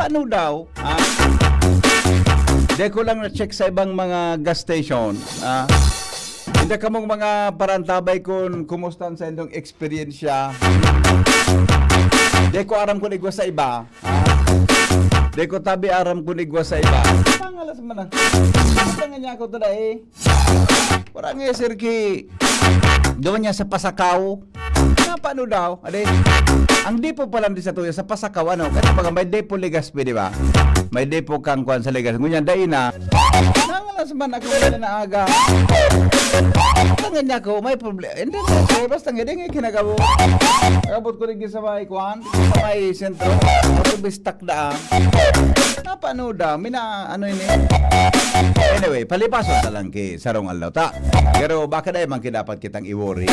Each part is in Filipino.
Paano daw? Di ko lang na-check sa ibang mga gas station. Hindi ka mong mga parantabay kung kumusta sa inyong experiensya. Di ko aram kung igwa sa iba. Di ko tabi aram kung igwa sa iba. Pangalas man na. Parang niya ako ito na eh. Parang nga sir ki. Doon niya sa Pasakaw. Paano daw? Ade, ang depo pa lang di sa tuyo sa Pasakaw, ano? Kasi mga may depo Legazpi, di ba? May depo kang kuhan sa Legazpi. Ngunyan, dahil na. Nangalas man ako na aga. Tangan niya ko, may problema. Hindi na, basta nga, hindi nga kinagabo. Agabot ko rin sa may kuhan, sa may sentro. Ako bistak daan. Paano daw? Mina, ano yun eh? Anyway, palipason talang ki sarong alaw ta. Pero baka dahil man dapat kitang i-worry.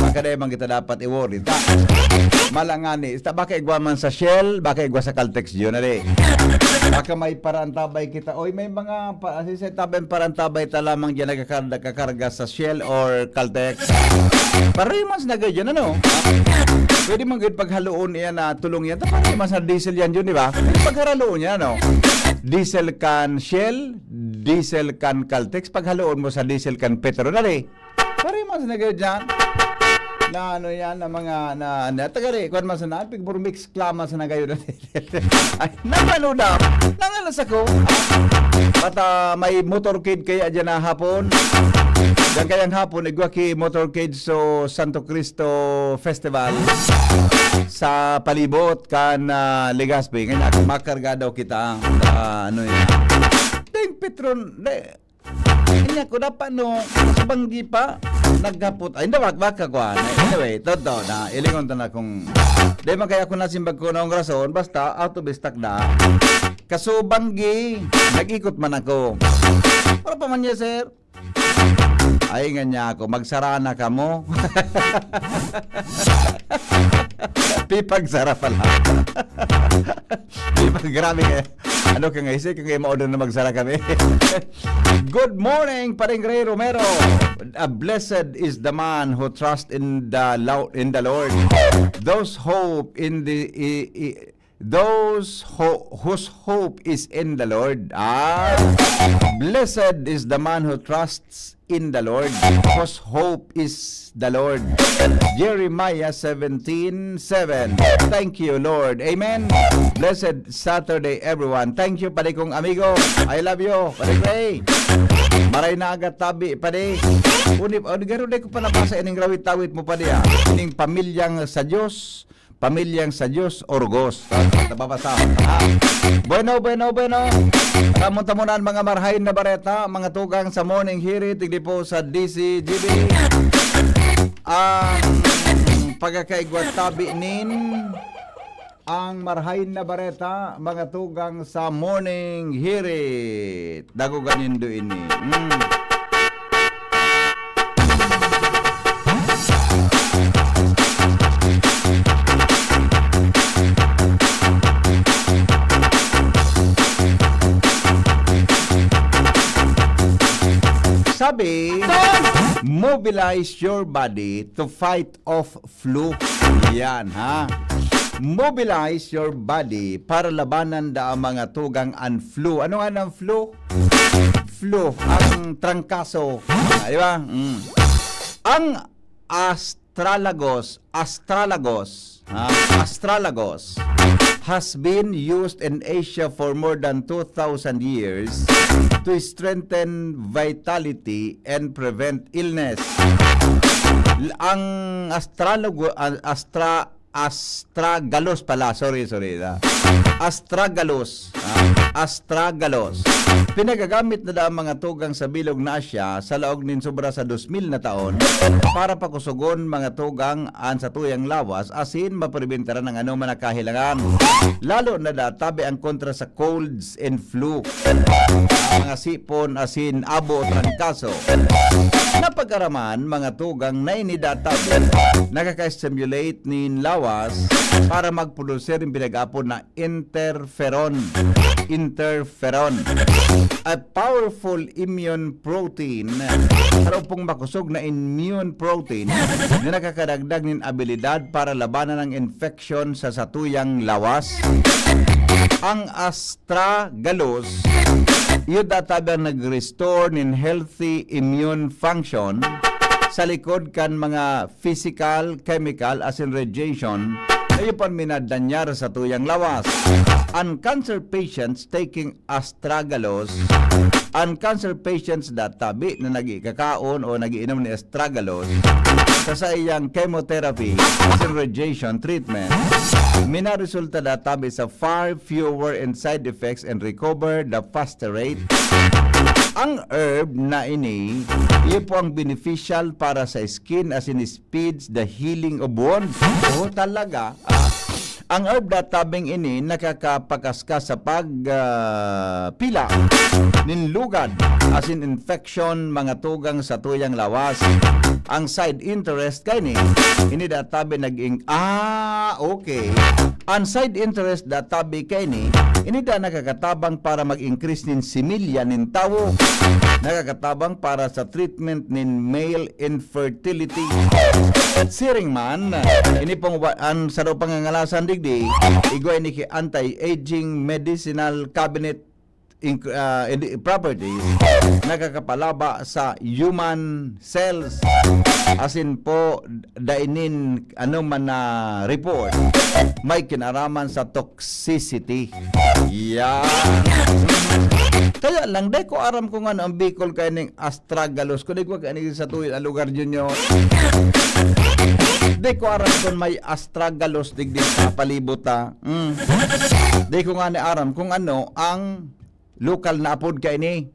Baka dahil man kita dapat i-worry ta. Malangani. Baka igwa man sa Shell, baka igwa sa Caltex yun na baka may parantabay kita. Oy, may mga asisetaben parantabay ta lamang dyan nagkakarga sa Shell or Caltex. Parimans na ganyan, ano? Pwede man ganyan paghaloon yan na tulong yan. Parimans na diesel yan yun, di ba? Pwede paghaloon yan, ano? Diesel can Shell, diesel can Caltex, paghaloon mo sa diesel can Petro, dali. Parimans na ganyan. Na ano yan, na mga, na tagari, kung mas na, pigpuro mix klamas na kayo na. Ay, napano na, nangalas ako. At may motorcade kaya dyan na hapon. Diyan kayang hapon, igwa ki motorcade so Santo Cristo Festival sa palibot kan Legazpi. Kanya, makarga daw kita, ano yan. Dahil Petron, kanya ko dapat no, sa banggi pa, naghapot. Ay, hindi, baka ko. Anyway, totoo na, ilingon ta na kung, dahil man kaya ko nasimbag ko noong rason, basta, autobistak na. Kaso banggi, nag-ikot man ako. Para pa man niya, sir. Ay, nga ako, magsara na ka mo. Pipagsara pala. Grabe ka. Ano ka nga isip? Kaya maudon na magsara kami. Good morning, Paring Ray Romero. Blessed is the man who trusts in the Lord. Those whose hope is in the Lord. Blessed is the man who trusts in the Lord, whose hope is the Lord. Jeremiah 17:7. Thank you, Lord. Amen. Blessed Saturday, everyone. Thank you, pare kong amigo. I love you, pare Ray. Maray na agad tabi, pare. Unip, gano'n ko pa nabasa ining rawit-tawit mo, pare. Ining pamilyang sa Diyos. Pamilyang sa Diyos, Orgos. Nababasa. Bueno. Tamunan mga marhain na bareta, mga tugang sa morning hiri, tigli po sa DCGB. Ang pagkakaigwat tabi nin, ang marhain na bareta, mga tugang sa morning hiri. Dago ganindo ini. Sabi, mobilize your body to fight off flu. Yan, ha? Mobilize your body para labanan da ang mga tugang ang flu. Ano nga ang flu? Flu, ang trangkaso. Di ba? Ang astralagos has been used in Asia for more than 2,000 years to strengthen vitality and prevent illness. Ang astragalus pala, sorry. Astragalus. Pinagagamit na ang mga tugang sa bilog na Asya sa laog nin sobra sa 2,000 na taon para pakusugon mga tugang an sa tuyang lawas asin mapreventara ng anuman na kahilangan. Lalo na databi ang kontra sa colds and flu. Mga sipon asin abo o trangkaso. Napagaraman mga tugang na inidatabi nakaka-stimulate nin lawas para magproducer yung pinag-apon na interferon. A powerful immune protein. Araw pong makusog na immune protein na nakakadagdag ng abilidad para labanan ng infection sa satuyang lawas. ang astragalus yun databang nag-restore nin healthy immune function sa likod kan mga physical, chemical as in radiation na yun pan minadanyar sa tuyang lawas. Ang cancer patients taking astragalus, ang cancer patients databi na nagikakaon o nagiinom ni astragalus sa iyang chemotherapy as in radiation treatment, minaresulta databi sa far fewer and side effects and recover the faster rate. Ang herb na ini, iyon po ang beneficial para sa skin as in speeds the healing of wounds. O talaga, ang herb databing ini nakakapagkaska sa pagpila ninlugad as in infection mga tugang sa tuyang lawas. Ang side interest kay ni ini databi naging okay. Ang side interest databi kay ni ini da nakakatabang para mag-increase nin similya nin tawo. Nakakatabang para sa treatment nin male infertility. Siring man, ini pong ang sa daw pangangalasan digdi, igway ni anti-aging medicinal cabinet properties nakakapalaba sa human cells as in po dainin man na report may kinaraman sa toxicity. Kaya lang day ko aram ko nga ang Bicol kay ning astragalus ko di ko kani sa tuwid ang lugar ninyo. Di ko aram kung may astragalus digdi sa palibuta. Di ko nga ni aram kung ano ang lokal na apod kay ni.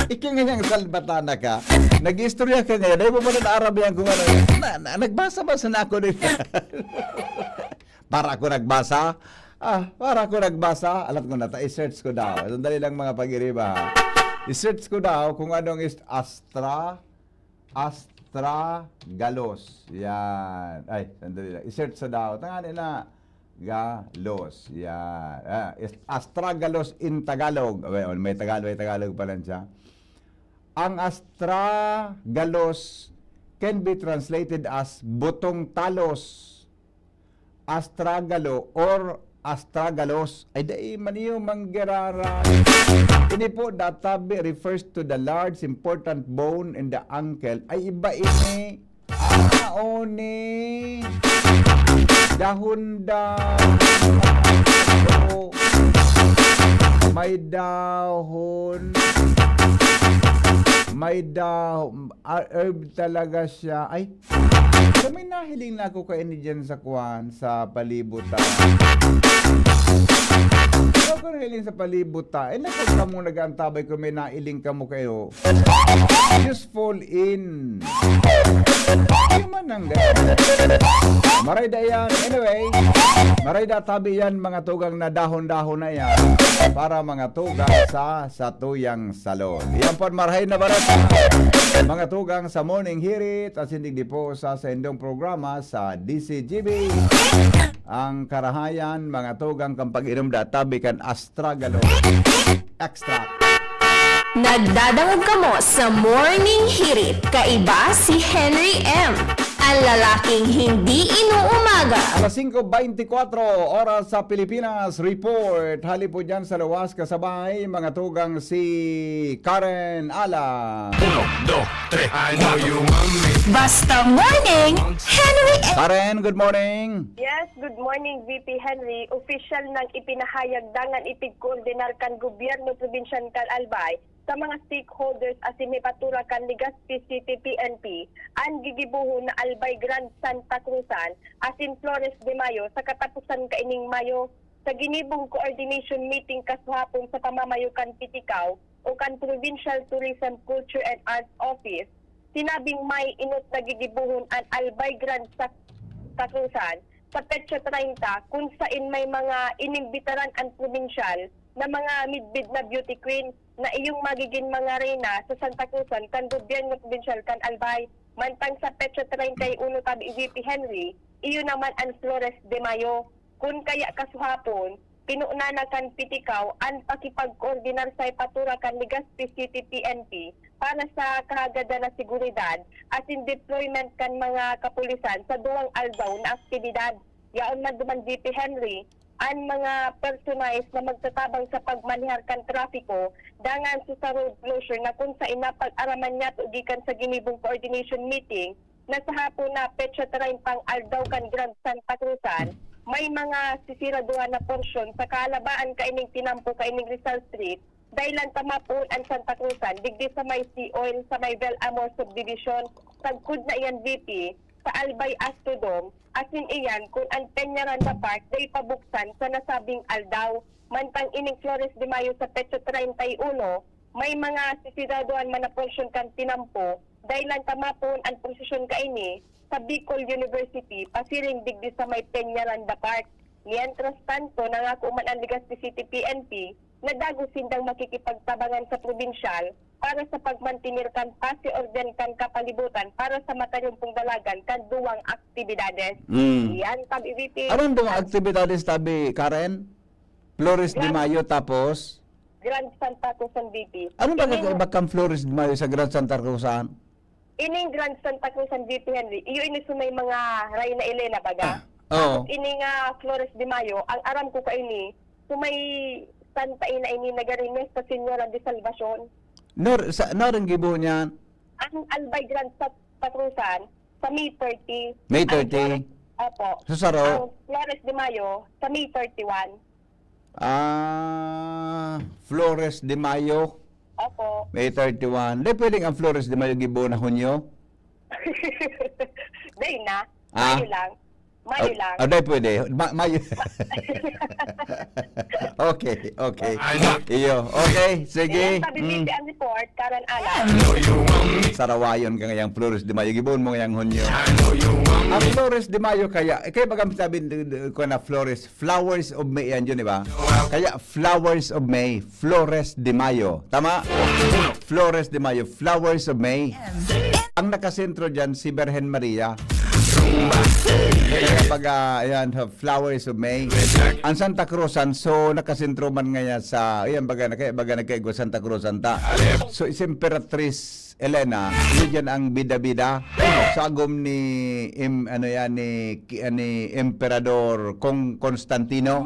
Ikinganyang salbatana ka. Nag-istorya ka ngayon. Dahil mo ba na aram yan kung ano. Nagbasa ba sa nako din? Para ako nagbasa? Para ako nagbasa. Alam ko na, i-search ko daw. Sandali lang mga pag-iriba. I-search ko daw kung anong astragalus. Yan. Ay, sandali lang. I-search sa daw. Tanganin na. Galos. Yan. Astragalus in Tagalog. May Tagalog pa lang siya. Ang astragalus can be translated as butong talos. Astragalo or astragalos. Ay dai maniyo manggerara. Ini po databi refers to the large important bone in the ankle. Ay iba ini. Oni. Dahon may dahon herb talaga siya. Ay may nahiling na ako kayo ni dyan sa kuwan sa palibutan. Ako nahiling sa palibutan. Nakot ka mo nag-antabay ko may nailing ka mo kayo. Just fall in. Man ang maray da yan. Anyway, maray da tabi yan mga tugang na dahon-dahon na yan para mga tugang sa tuyang salon. Iyan po marahay na barat mga tugang sa morning hirit at hindi po sa indong programa sa DCGB. Ang karahayan mga tugang kang pag-inom da tabi kan astragalo extract. Nagdadangog kamo sa Morning Hirit. Kaiba si Henry M. Ang lalaking hindi inuumaga. Alas 5:24 oras sa Pilipinas. Report. Hali po dyan sa lawas kasabay mga tugang si Karen Ala. 1, 2, 3, I know you want me. Basta Morning, Henry M. Karen, good morning. Yes, good morning VP Henry. Official nang ipinahayag dangan ipigkoordinar kan gobyerno probinsyan kan Albay sa mga stakeholders as may patura kan Legazpi City PNP ang gigibuho na Albay Grand Santa Cruzan as in Flores de Mayo sa katapusan kaining Mayo sa ginibong coordination meeting kasuhapon sa pamamayo kan Pitikaw o kan Provincial Tourism Culture and Arts Office. Sinabing may inot na gigibuhon ang Albay Grand Santa Cruzan sa petsa 30 kung saan may mga inimbitaran ang provincial na mga midbid na beauty queen na iyong magiging mga reyna sa Santa Cruzan kan gobyerno provincial kan Albay. Mantang sa petsa 31 tabi VP Henry, iyo naman ang Flores de Mayo. Kung kaya kasuhapon, pinuna na kan Pitikaw ang pakipag-koordinar sa ipatura kan Legazpi City PNP para sa kahagada na seguridad as in deployment kan mga kapulisan sa duwang aldaw na aktibidad. Yaon man duman VP Henry, ang mga personalized na magtatabang sa pagmanihar kan trafiko dangan sa road closure na kung sa inapag-araman niya to gikan sa ginibong coordination meeting na sa hapon na petsa tarain pang aldaw kan Grand Santa Cruzan, may mga sisiraduhan na porsyon sa kalabaan kaining tinampo kaining Rizal Street dahilan tamapon ang Santa Cruzan digdi sa may Sea Oil sa may Bel Amor Subdivision tagkud na iyan VP sa Albay Astrodome asin iyan kung ang Peñaranda Park day pabuksan sa nasabing aldaw mantang ining Flores de Mayo sa petsa 31 may mga sisiraduhan man na porsyon kan tinampo dahilan tamapon ang posisyon kaini sa Bicol University pasiring digdi sa may Peñaranda Park. Mientras tanto, nangako man ang Legazpi City PNP na dago sindang makikipagtabangan sa probinsyal para sa pagmantinir kan pasi orden kan kapalibutan para sa matarumpong dalagan kan duwang aktibidades. Yan, tabi VP. Anong doon aktibidades tabi, Karen? Flores de Mayo tapos? Grand Santa Cruzan VP. Ano ba kakaiba kang Flores de Mayo sa Grand Santa Cruzan? Ining Grand Santa Cruzan VP Henry, iyo ini sumay mga Reyna Elena baga. Oo. Ini nga Flores de Mayo, ang aram ko kaini, sumay Santa Ina ini nagarines sa Señora de Salvacion. Rin gibo niyan? Ang Albay Grand Santa Cruzan sa May 30. May Ang 30? Flores- Opo. Susaro? Ang Flores de Mayo sa May 31. Flores de Mayo, Opo. May 31. Di pwedeng ang Flores de Mayo gibo na Hunyo? Day na. Ah? Mayo lang. Mayo lang. Di pwede. Mayo. Okay. Iyo. Okay, sige. Sabi VP ang report, Karen Alan. Sarawayon ka ngayang Flores de Mayo. Gibon mo ngayang Hunyo. Ang Flores de Mayo kaya bagam sabi ko na Flowers of May yan yun, di ba? Kaya Flowers of May, Flores de Mayo. Tama? Flores de Mayo, Flowers of May. Ang nakasentro dyan, si Virgen Maria. Kaya pag ayan, Flowers of May. Ang Santa Cruzan, so nakasentro man ngayon sa, ayan, baga nagkaigo Santa Cruzan ta. So, is Imperatrice Elena, yun ang bida-bida sa agom ni Emperador Kong Constantino.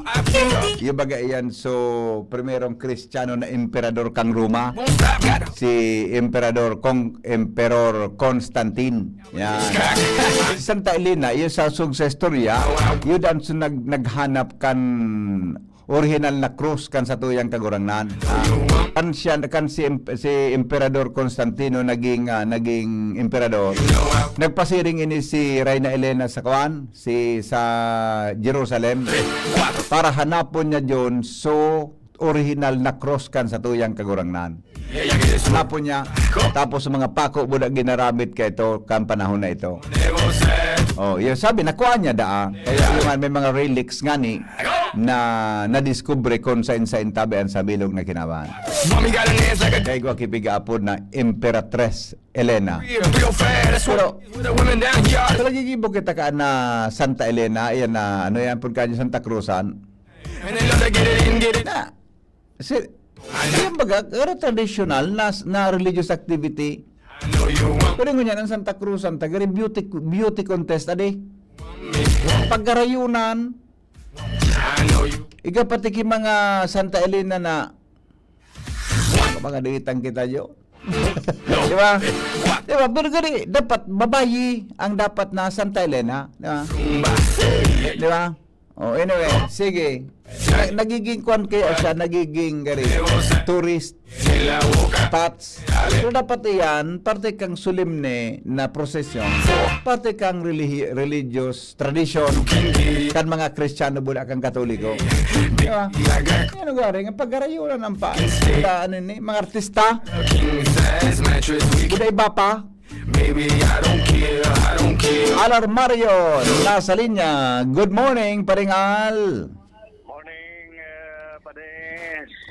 Yung baga yan, so primerong Kristiyano na Emperador kang Roma, si Emperador Constantine. Yan. Santa Elena, yun sa sug sa istorya, yun ang so naghanap kan original na krus kan sa tuyang kagurangnan. Kan si Emperador Constantino naging emperador. Nagpasiring ini si Reyna Elena sa sa Jerusalem para hanapon niya diyon so original na cross kan sa tuyang kagurangnan. Hanapon niya tapos sa mga pako budak ginaramit kay ito kan panahon na ito. Yun sabi nakuha niya kaya may mga relics ngani na nadiskubre kung sa tabi sa bilog na kinabahan. Kaya ko kipigaapod na Imperatrice Elena. Pero talaga gibog kita ka na Santa Elena, ayan na yan po kanyo Santa Cruzan. Na yung baga, traditional na religious activity. Pero nga ang Santa Cruzan, tagari beauty contest, ade. Pagkarayunan, ika pati ki mga Santa Elena na mga diitang kita yo. Di ba? Di ba? Pero gani, dapat babayi ang dapat na Santa Elena. Di ba? Di ba? Anyway, sige. Nagiging kwan kaya siya, nagiging tourist spots. So dapat iyan, parte kang solemne na prosesyon, parte kang religious tradition, kan mga Kristiyano bula kang Katoliko. Diba? Ano garing, ang pagkarayunan ng mga artista, buda iba pa. Alar Mario, nasa linya. Good morning, Paringal.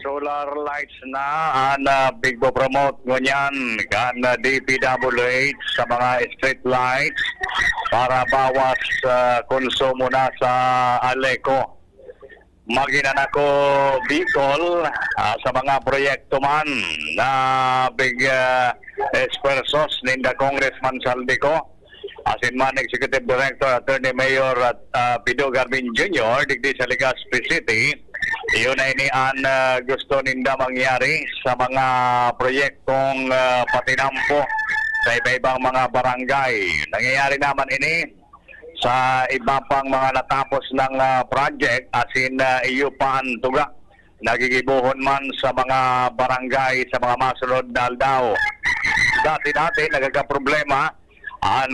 Solar lights na ang big promote ngunyan kan DPWH sa mga street lights para bawas konsumo na sa Aleco. Maginan ako Bicol sa mga proyekto man na big esfuerzos ninda Congressman Saldico Asinman Executive Director Attorney Mayor at Pido Garvin Jr. digdi sa Legazpi City. Iyon ay inian gusto ninda mangyari sa mga proyektong patinampo sa iba-ibang mga barangay. Nangyayari naman ini sa iba pang mga natapos ng project asin iyo pa ang tuga. Nagigibuhon man sa mga barangay sa mga masunod na aldaw. Dati nagkakaproblema ang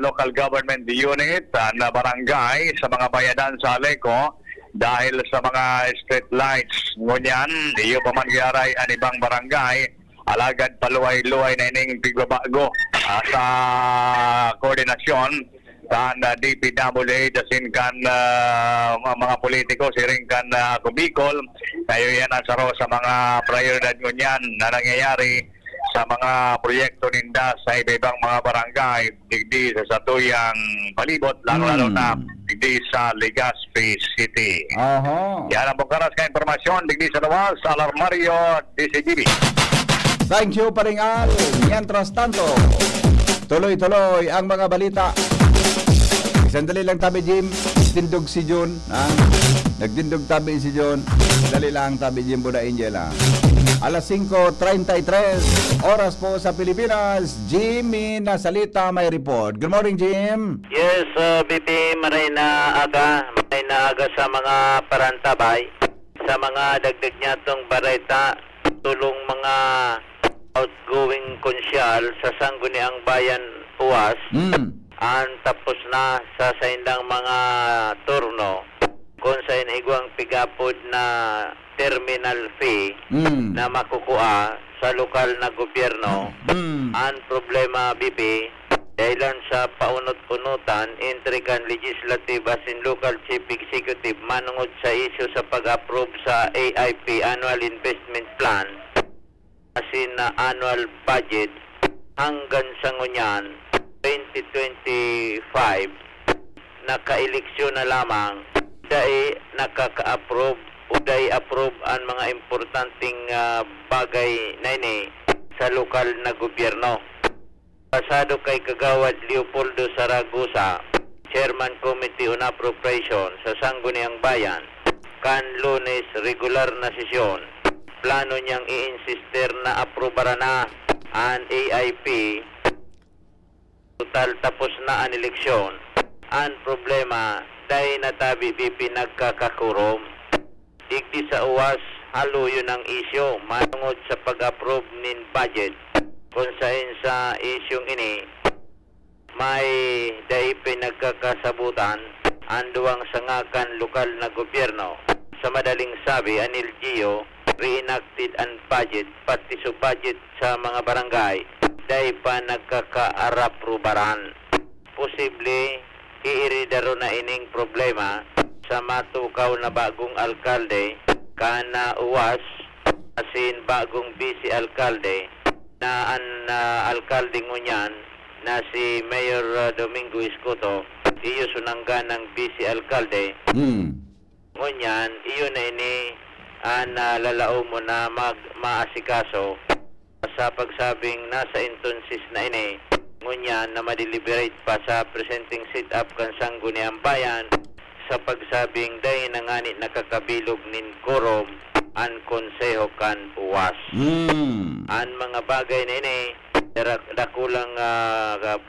local government unit na barangay sa mga bayadan sa Aleco dahil sa mga street lights. Ngunyan, iyo pa man giaray ang ibang barangay, alagad paluway-luway na ining pigbabago sa koordinasyon kan DPWH asin kan mga politiko siring kan Bicol. Tayo yan ang saro sa mga prioridad ngunyan na nangyayari sa mga proyekto ninda sa iba-ibang mga barangay digdi sa Satuyang Palibot, lalo na digdi sa Legazpi City. Yan ang bukaras ka informasyon digdi sa Luwas, Alarmario, DCGB. Thank you, Paringal. Mientras tanto, tuloy-tuloy ang mga balita. Sandali lang tabi, Jim. Tindog si John. Nagtindog tabi si John. Sandali lang tabi, Jim, Buda Angela. Alas 5:33 oras po sa Pilipinas. Jimmy Nasalita may report. Good morning, Jim. Yes, BP Marina Aga sa mga parantabay, sa mga dagdag niya itong bareta, tulong mga outgoing konsyal sa Sangguniang Bayan Uwas, tapos na sa saindang mga turno, kung sa inigwang pigapod na terminal fee na makukuha sa lokal na gobyerno. Ang problema, BP, dahilan sa paunot-unutan, intrikan legislative as in local chief executive manungod sa isyu sa pag-approve sa AIP Annual Investment Plan as in annual budget hanggang sa ngunyan 2025 naka-eleksyon na lamang dahil nakaka-approve o dahil approve ang mga importanteng bagay na ini sa lokal na gobyerno. Pasado kay Kagawad Leopoldo Saragosa, Chairman Committee on Appropriation sa Sangguniang Bayan, kan Lunes regular na sesyon, plano niyang i-insister na aprobara na ang AIP. Total tapos na ang eleksyon. Ang problema, dahil natabi BP nagkakakurom. Digdi sa uwas, halo yun ang isyo, manungod sa pag-approve nin budget. Kung sa isyong ini, may DAIP nagkakasabutan, ang duwang sangakan lokal na gobyerno. Sa madaling sabi, ang LGU, reenacted ang budget, pati sa budget sa mga barangay, dahil pa nagkakaaraprubaran. Posible, iiridaro na ining problema sa matukaw na bagong alkalde, kana uwas, asin bagong vice alkalde, na ang alkalde ngunyan, na si Mayor Domingo Escoto, iyo sunangga ng vice alkalde. Ngunyan, iyo na ini, ang lalao mo na maasikaso sa pagsabing nasa intonsis na ini, ngunyan na madeliberate pa sa presenting sit-up kan Sangguniang Bayan sa pagsabing dahil nangani nakakabilog nin korom ang konseho kan uwas. Ang mga bagay na ini, dakulang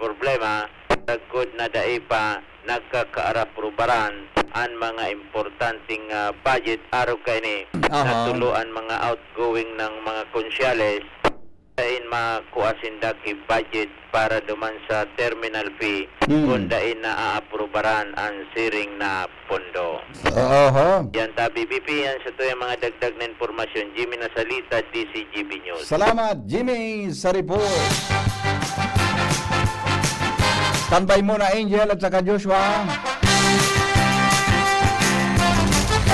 problema, tagkod na dahil pa nagkakaaraprubaran ang mga importanteng budget araw kayo ni natuluan mga outgoing ng mga konsyales dahin makuasin daki budget para duman sa terminal fee kung dahin na aaprubaran ang siring na pondo. Yan tabi BP, yan sa ito yung mga dagdag na informasyon. Jimmy Nasalita, DCGB News. Salamat, Jimmy, sa report. Standby muna, Angel at saka Joshua.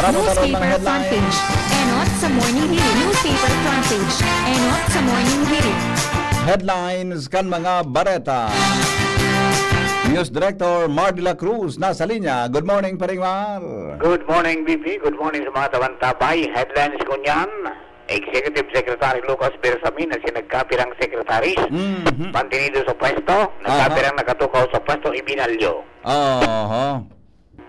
Newspaper front page. Enot sa morning hirit. Newspaper front page. Enot sa morning hirit. Headlines kan mga bareta. News Director Mar de la Cruz nasa linya. Good morning, Paring Mar. Good morning, BP. Good morning sa mga tabantabay. Headlines ko niyan. Executive Secretary Lucas Bersamin na sinagkapirang secretaries. Mhm. Mantinido sa pwesto, nagkapirang nakatukaw sa pwesto, ibinalyo. Oho.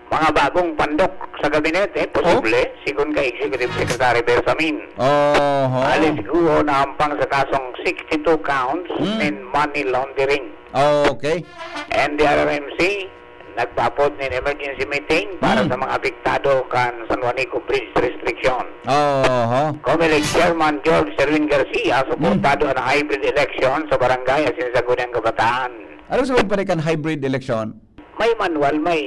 Mga bagong pandok sa gabinete, posible, sigun kay Executive Secretary Bersamin. Oho. Alice Guo na ampang sa kasong 62 counts in money laundering. Okay. And the RMC, nagpapot ng emergency meeting para sa mga apektado kan San Juanico Bridge restriction. Oho. Comelec Chairman George Serwin Garcia, suportado ang hybrid election sa barangay at sinasagunang kabataan. Ano sabihin pa rin kan hybrid election? May manual, may...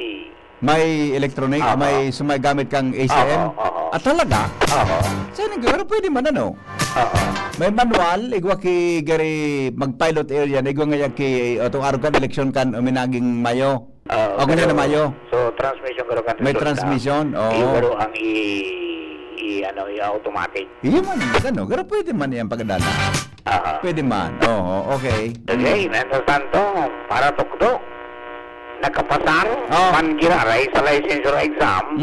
May electronic, Oo. may sumagamit kang ACM? Oo. At talaga? Oo. Saan nga? Ano pwede man ano? Oo. May manual, igwa ki gari mag-pilot area, igwa nga ki itong araw kan election kan uminaging Mayo. O ganyan na Mayo. So, transmission ko kan May transmission, oo. Pero ang i-automatic. Iyo man, ano? Pero pwede man yan pagdala. Pwede man. Oo, okay. Okay, Mensa Santo, para tukdo. Nakapasar, Oh. manggiraray sa licensure exam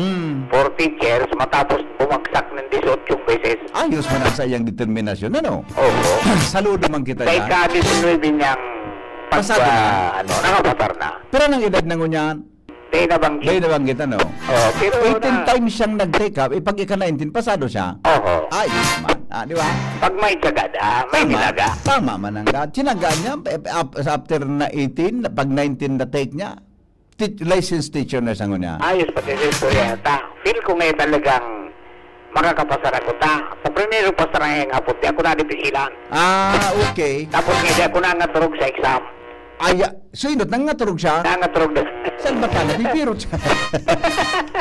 for teachers matapos bumagsak ng 18 beses. Ayos man ang sa iyang determinasyon, ano? Oo. Saludo man kita Kay yan. ka-19 niyang Pasado na. nakapasar na. Pero anong edad na ngunyan? Tayo nabanggit. May nabanggit, ano? Oo, pero 18 times siyang nag-take up, pag ika-19, pasado siya. Oo. Ayos man. Di ba? Pag may tsagada, may nilaga. Tama man ang lahat. Sinaga niya, after na 18, pag 19 na take niya, licensed teacher na siya niya. Ayos pati sa istorya ta. Feel ko ngayon talagang makakapasar ako ta. Sa primero pasar nga nga puti, ako na dipisilan. Okay. Tapos nga di ako na naturog sa exam. So inot, nangaturog siya? Nangaturog na. Saan ba ka na? Pipirot siya.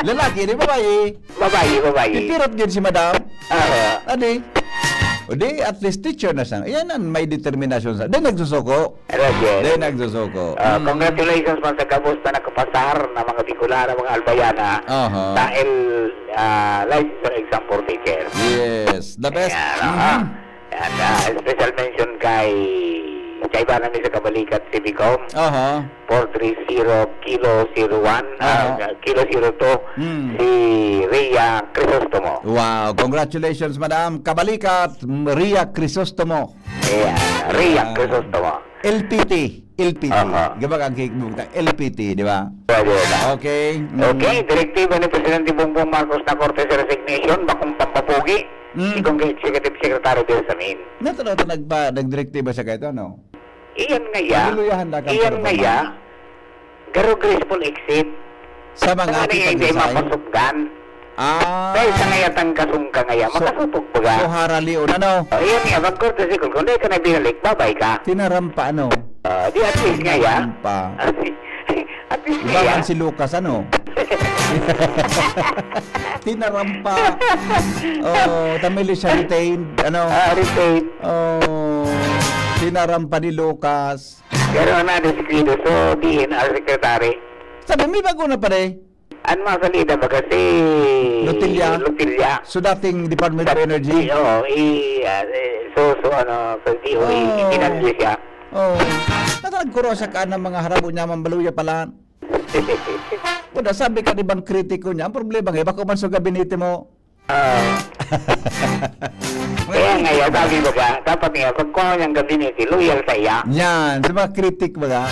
Lalaki, di babae? Babae. Pipirot din si madam? Oo. Adi? O di, at least teacher na siya. Yan ang may determinasyon sa... Di nagsusuko. Roger. Di nagsusuko. Congratulations man sa kabus na nakapasar na mga Bicolana, mga Albayana Aha. dahil licensure exam for teachers. Yes. The best. Yan, and special mention kay Chayba namin sa Kabalikat Civicom Aha. 430 Kilo 01 Kilo 02 si Rhea Crisostomo. Wow. Congratulations, madam. Kabalikat, Ria Crisostomo. Ayan, Rhea Crisostomo. LPT. Aha. Gaba kang kikbukta. LPT, di ba? Roger na. Okay. Okay, direktiba ni Presidente Bongbong Marcos na korte sa resignation, bakong pampapugi, si Executive Secretary Bersamin. Nato nagdirektiba siya kahit ano? Iyan nga ya, Magluluyahan na kang iyan nga parapaman. ya, garo graceful exit, Sa mga mga ating hindi pag-design? mapasugdan, dahil sa ngayatang kasungka nga ya, makasupog So, baga. harali o ano? Iyan nga, mag-korte si kung di ka na binalik, babay ka. Tinarampa ano? Di at least nga ya, Tinarampa. at least nga ya, Ibakan si Lucas ano? Tinarampa. Oh, tamili siya retained. Ano? retain, Oh, tinarampa ni Lucas. pero na desikido, so DNR Secretary, Sabi, may bago na pare. an masalida ba kasi Lutilya. Lutilya. So, dating Department of Energy. Oo, sa DOE, itinanggol siya. Oh, natalagkuro sa ka ng mga harabo niya, mambaluya pala. Wala, sabi ka ibang kritiko niya, ang problema nga, baka man sa gabinete mo. Kaya nga yan, sabi mo ka, dapat nga, pag kuha niyang gabinete, loyal sa iya. Yan, sa mga kritik ba ka?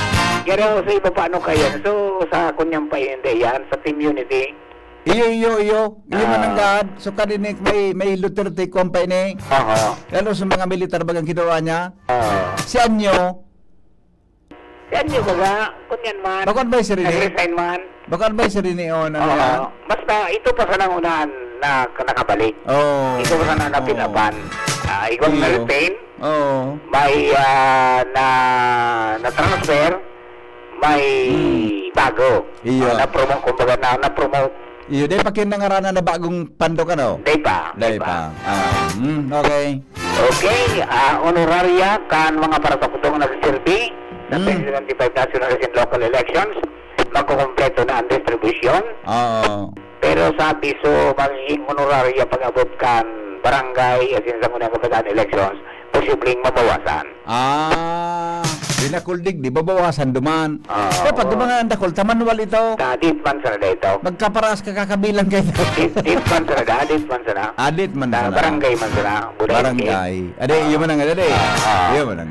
Pero sa iba paano kaya? So, sa kunyang pa hindi yan, sa community. Iyo mananggad. So, kaninik may Duterte company. Oo. Lalo sa mga militar bagang kinuha niya. Oo. Si Anyo, Yan yung mga, kunyan man. baka advisory ni. Nag-resign man. Baka advisory ni on, ano Oo. yan? Basta, ito pa sa nangunahan na nakabalik. Oh. Ito pa sa nanapinapan. Ikaw Iyo. na-retain. Oh. May na-transfer, may bago. Iyo. Na-promote, kumbaga na-promote. Iyo, di pa kinangaranan na bagong pandok, ano? Day pa. Dahil pa. Okay. Okay, honoraria kan mga paratakutong nagsilbi sa 2025 national and local elections. Magkukompleto na ang distribution. Oo. Pero sabi so, magiging honoraria pag-abot kan barangay at sa unang kabataan elections, posibleng mabawasan. Dinakuldig, di babawasan duman. Oo. Kaya pag dumangan ang dakol, tamanwal ito. Adit man sa na ito. Magkaparas ka kakabilang kayo. Adit man sa na, adit man sa na. Adit man na. Barangay man sa na. Barangay. Ade, iyo man ang ade. Iyo man ang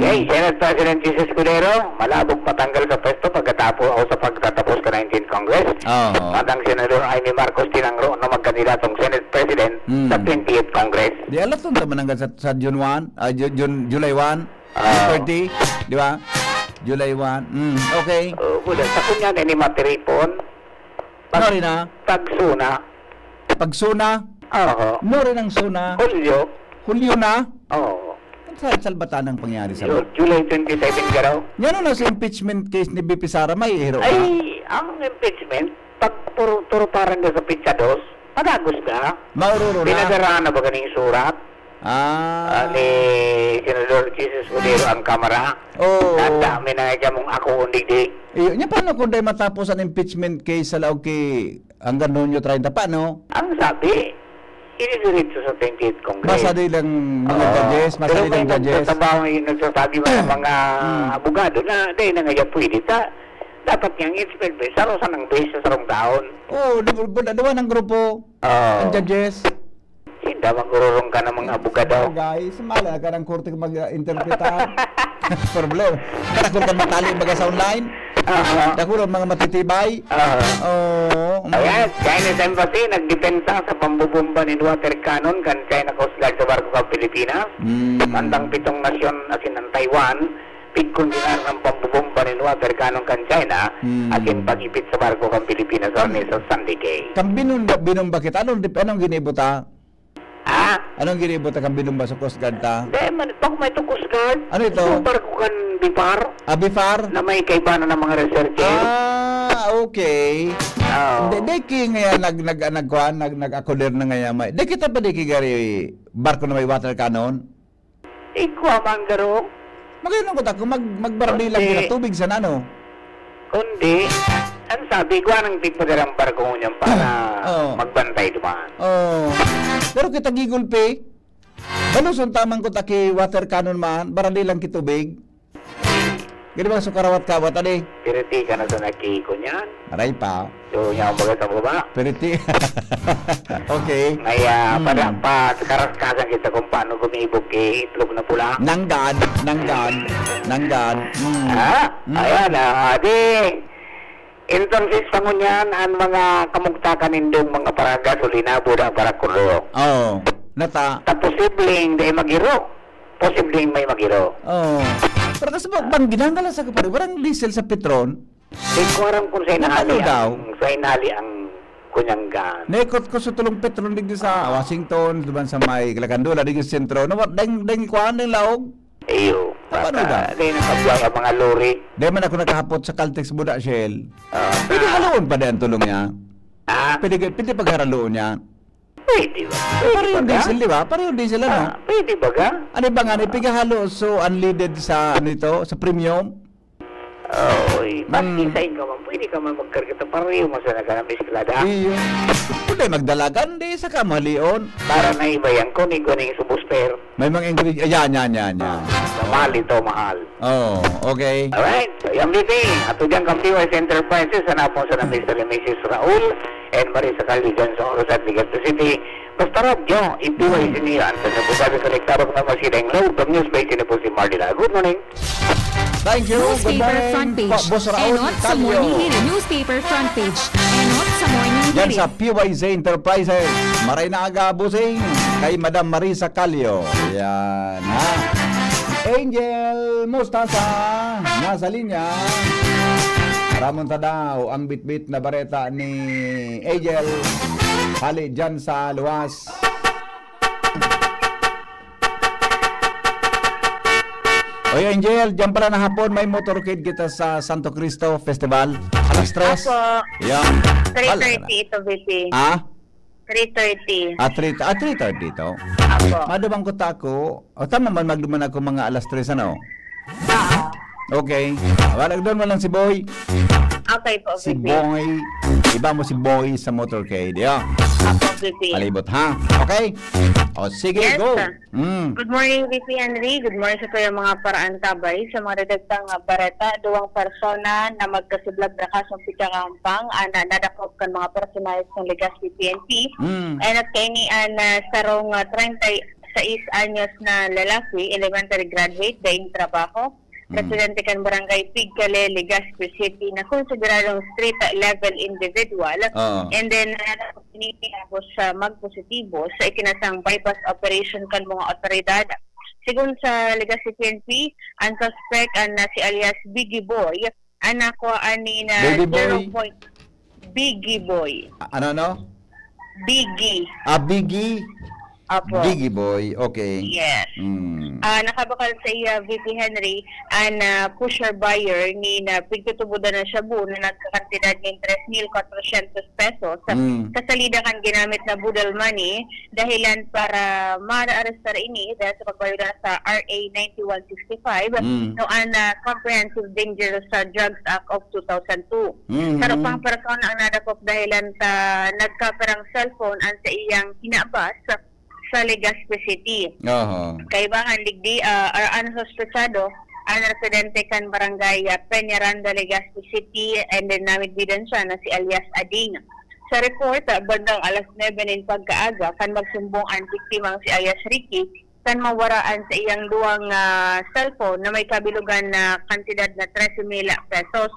Hey, Senate President Jesus Escudero, malabog matanggal sa pwesto pagkatapos o sa pagtatapos ka 19th Congress. Oo. Matang Senador Jaime Marcos tinangro na magkandidatong Senate President sa 20th Congress. Di alam itong tamananggal sa June 1, July 1, 30, di ba? July 1. Okay. Bulan sa kunya ni Matiripon, Nori na. Tagsuna, Pagsuna. Nori ng suna. Hulyo na. Sa salbatan ang pangyari sa July 27 ka raw. yan na sa impeachment case ni BP Sara, may hero ka. Ay, ang impeachment, pag turo parang sa pizza dos, padagos ka. Maururo na. Pinagarahan na ba kaning surat? Ni Senador Jesus Escudero ang kamera. Oo. Ang dami na nga mong ako undig-dig. Nya paano kung dahil matapos ang impeachment case sa laog kay hanggang noon yung 30 pa, no? Ang sabi, inidiretso sa 20th Congress. Basa din lang mga judges, basa din lang judges. Pero may nagsasabi mga abogado na dahil na nga pwede dapat niyang i-expel ba? Saro sa nang base sa sarong taon. Oo, dalawa ng grupo. Ang judges. Hindi magururong ka ng mga abogado. Guys, mala ka ng korte mag-interpretar. Problem. Karakul ka matali baga sa online. Kakulong mga matitibay. Oo. Ayan, Chinese Embassy nagdepensa sa pambubumba ni water cannon kan China Coast Guard sa barko sa Pilipinas. Mandang 7 nasyon asin ng Taiwan, pigkundinar ng pambubumba ni water cannon kan China akin pag-ipit sa barko sa Pilipinas sa Sandy Cay. Kang binumba kita, anong ginibota? Anong ginibota kang binumba sa Coast Guard ta? Pag may to Coast Guard, Ano ito? yung barko kan Bipar, Abifar? na may kaibanan ng mga researcher. Okay. Deki ngayon nag-akulir na ngayon may. Deki ta pa deki gari barko na may water cannon. Ikaw man garo, Magayon ko ta kung magbarli lang Kundi- na tubig sa nano. kundi, ang sabi ko anong tipo ng barko niyan para magbantay dumaan. Oh. Pero kita gigulpe. Baluson tamang ko ta ki water cannon man, barli lang ki tubig. Gani ba sukarawat kawat ade? Piriti ka na sa nakiko niyan. Aray pa. So, niya ang bagat sa baba. Periti. Okay. Kaya, pa karaskasan kita kung paano gumibog kay itlog na pula. Nanggad. Ayan, di. Entonces, pangunyan, ang mga kamugtakan nindong mga paraga, sulinabo na para kulo. Oh. Nata. Posibleng di magiro. Posibleng may magiro. Oh. Pero kasi bang ginangala sa kapatid, warang diesel sa Petron. Di ko aram kung sa inali Napano ang kunyanggan. Nekot ko sa tulong Petron digdi sa Washington, duman sa may Kalakandula digdi sa sentro. No, deng kuan ng laog. Iyo. Paano daw? Di nakabuhay ang mga lori. Di man ako nakahapot sa Caltex Buda Shell. Pwede haloon pa din ang tulong niya. Pwede pagharaloon niya. Pwede ba? Parehong diesel, di ba? Parehong diesel, ano? Pwede ba ka? Ano ba nga, pigahalo so unleaded sa, ano ito, sa premium? Oy, makisain ka man. Pwede ka man magkargata. Pareho mo sa nagkanabis kilada. Iyo. Pwede magdalagan, di sa kamalion. Para na iba yan, kuning subuster. May mga ingredients, yan. Mahal ito, mahal. Oh, okay. Alright, so yung meeting, ato dyan kang PYS Enterprises, hanapon sa na Mr. and Mrs. Raul, and Marisa Calvi dyan sa Orosat, Legazpi City. Basta radyo, i-PYS niyan. Sa nabusabi sa Lektarok na Masilang Load, the news by po si Mardila. Good morning. Thank you. Good Newspaper morning, front page. Boss Raul Enot sa Calio. morning hearing. Newspaper front page. Enot sa morning Yan hearing. sa PYZ Enterprises. Maray na aga, busing. Kay Madam Marisa Calio. Yan, ha. Angel Mustasa. Nasa linya. Ramon daw ang bit-bit na bareta ni Angel. Hali dyan sa luwas. Oy, Angel, dyan pala na hapon may motorcade kita sa Santo Cristo Festival. Alas 3. Apo. Yan. 3:30 ito, VP. 3:30. 3:30 ito. Apo. Madumang ko tako. O tama man magduman ako mga alas 3 ano? Okay. Walag doon mo lang si Boy. Okay po, Si VP. Boy. Iba mo si Boy sa motorcade. Yan. Apo, VP. Palibot ha. Okay? O sige, Yes, go. sir. Good morning, VP Henry. Good morning sa kayo mga paraan tabay sa mga redagtang bareta. Duwang persona na magkasiblag na kasong pikakampang na nadakop kan mga personalis ng Legazpi PNP. And at kainian sarong 36 anyos na lalaki, elementary graduate, daing trabaho. Presidente kan Barangay Pigcale, Legazpi City, na konsideradong street level individual. And then, tapos magpositibo sa ikinasang bypass operation kan mga otoridad. Sigun sa Legazpi PNP, ang suspect na si alias Biggie Boy, anak ko ani na Baby boy? 0. Biggie Boy. Ano? Biggie. Biggie? Apo. Biggie Boy, okay. Yes. Nakabakal sa iya, VP Henry, pusher buyer ni na pigtutubudan ng Shabu na nagkakantidad ng 3,400 pesos. Kasalida kan ginamit na budal money dahilan para ma-arrestar ini dahil sa pagbayad sa RA 9165 noong Comprehensive Dangerous Drugs Act of 2002. Pero pang persona ang nadakop dahilan sa nagkaperang cellphone ang sa iyang hinabas sa Legazpi City. Kaibahan ligdi ang sospechado ang residente kan barangay Peñaranda, Legazpi City, and then namit bidan siya na si alias Ading. Sa report, bandang alas 9 ng pagkaaga, kan magsumbong ang biktimang si alias Ricky, kan mawaraan sa iyang duwang cellphone na may kabilugan na kantidad na 13,000 pesos.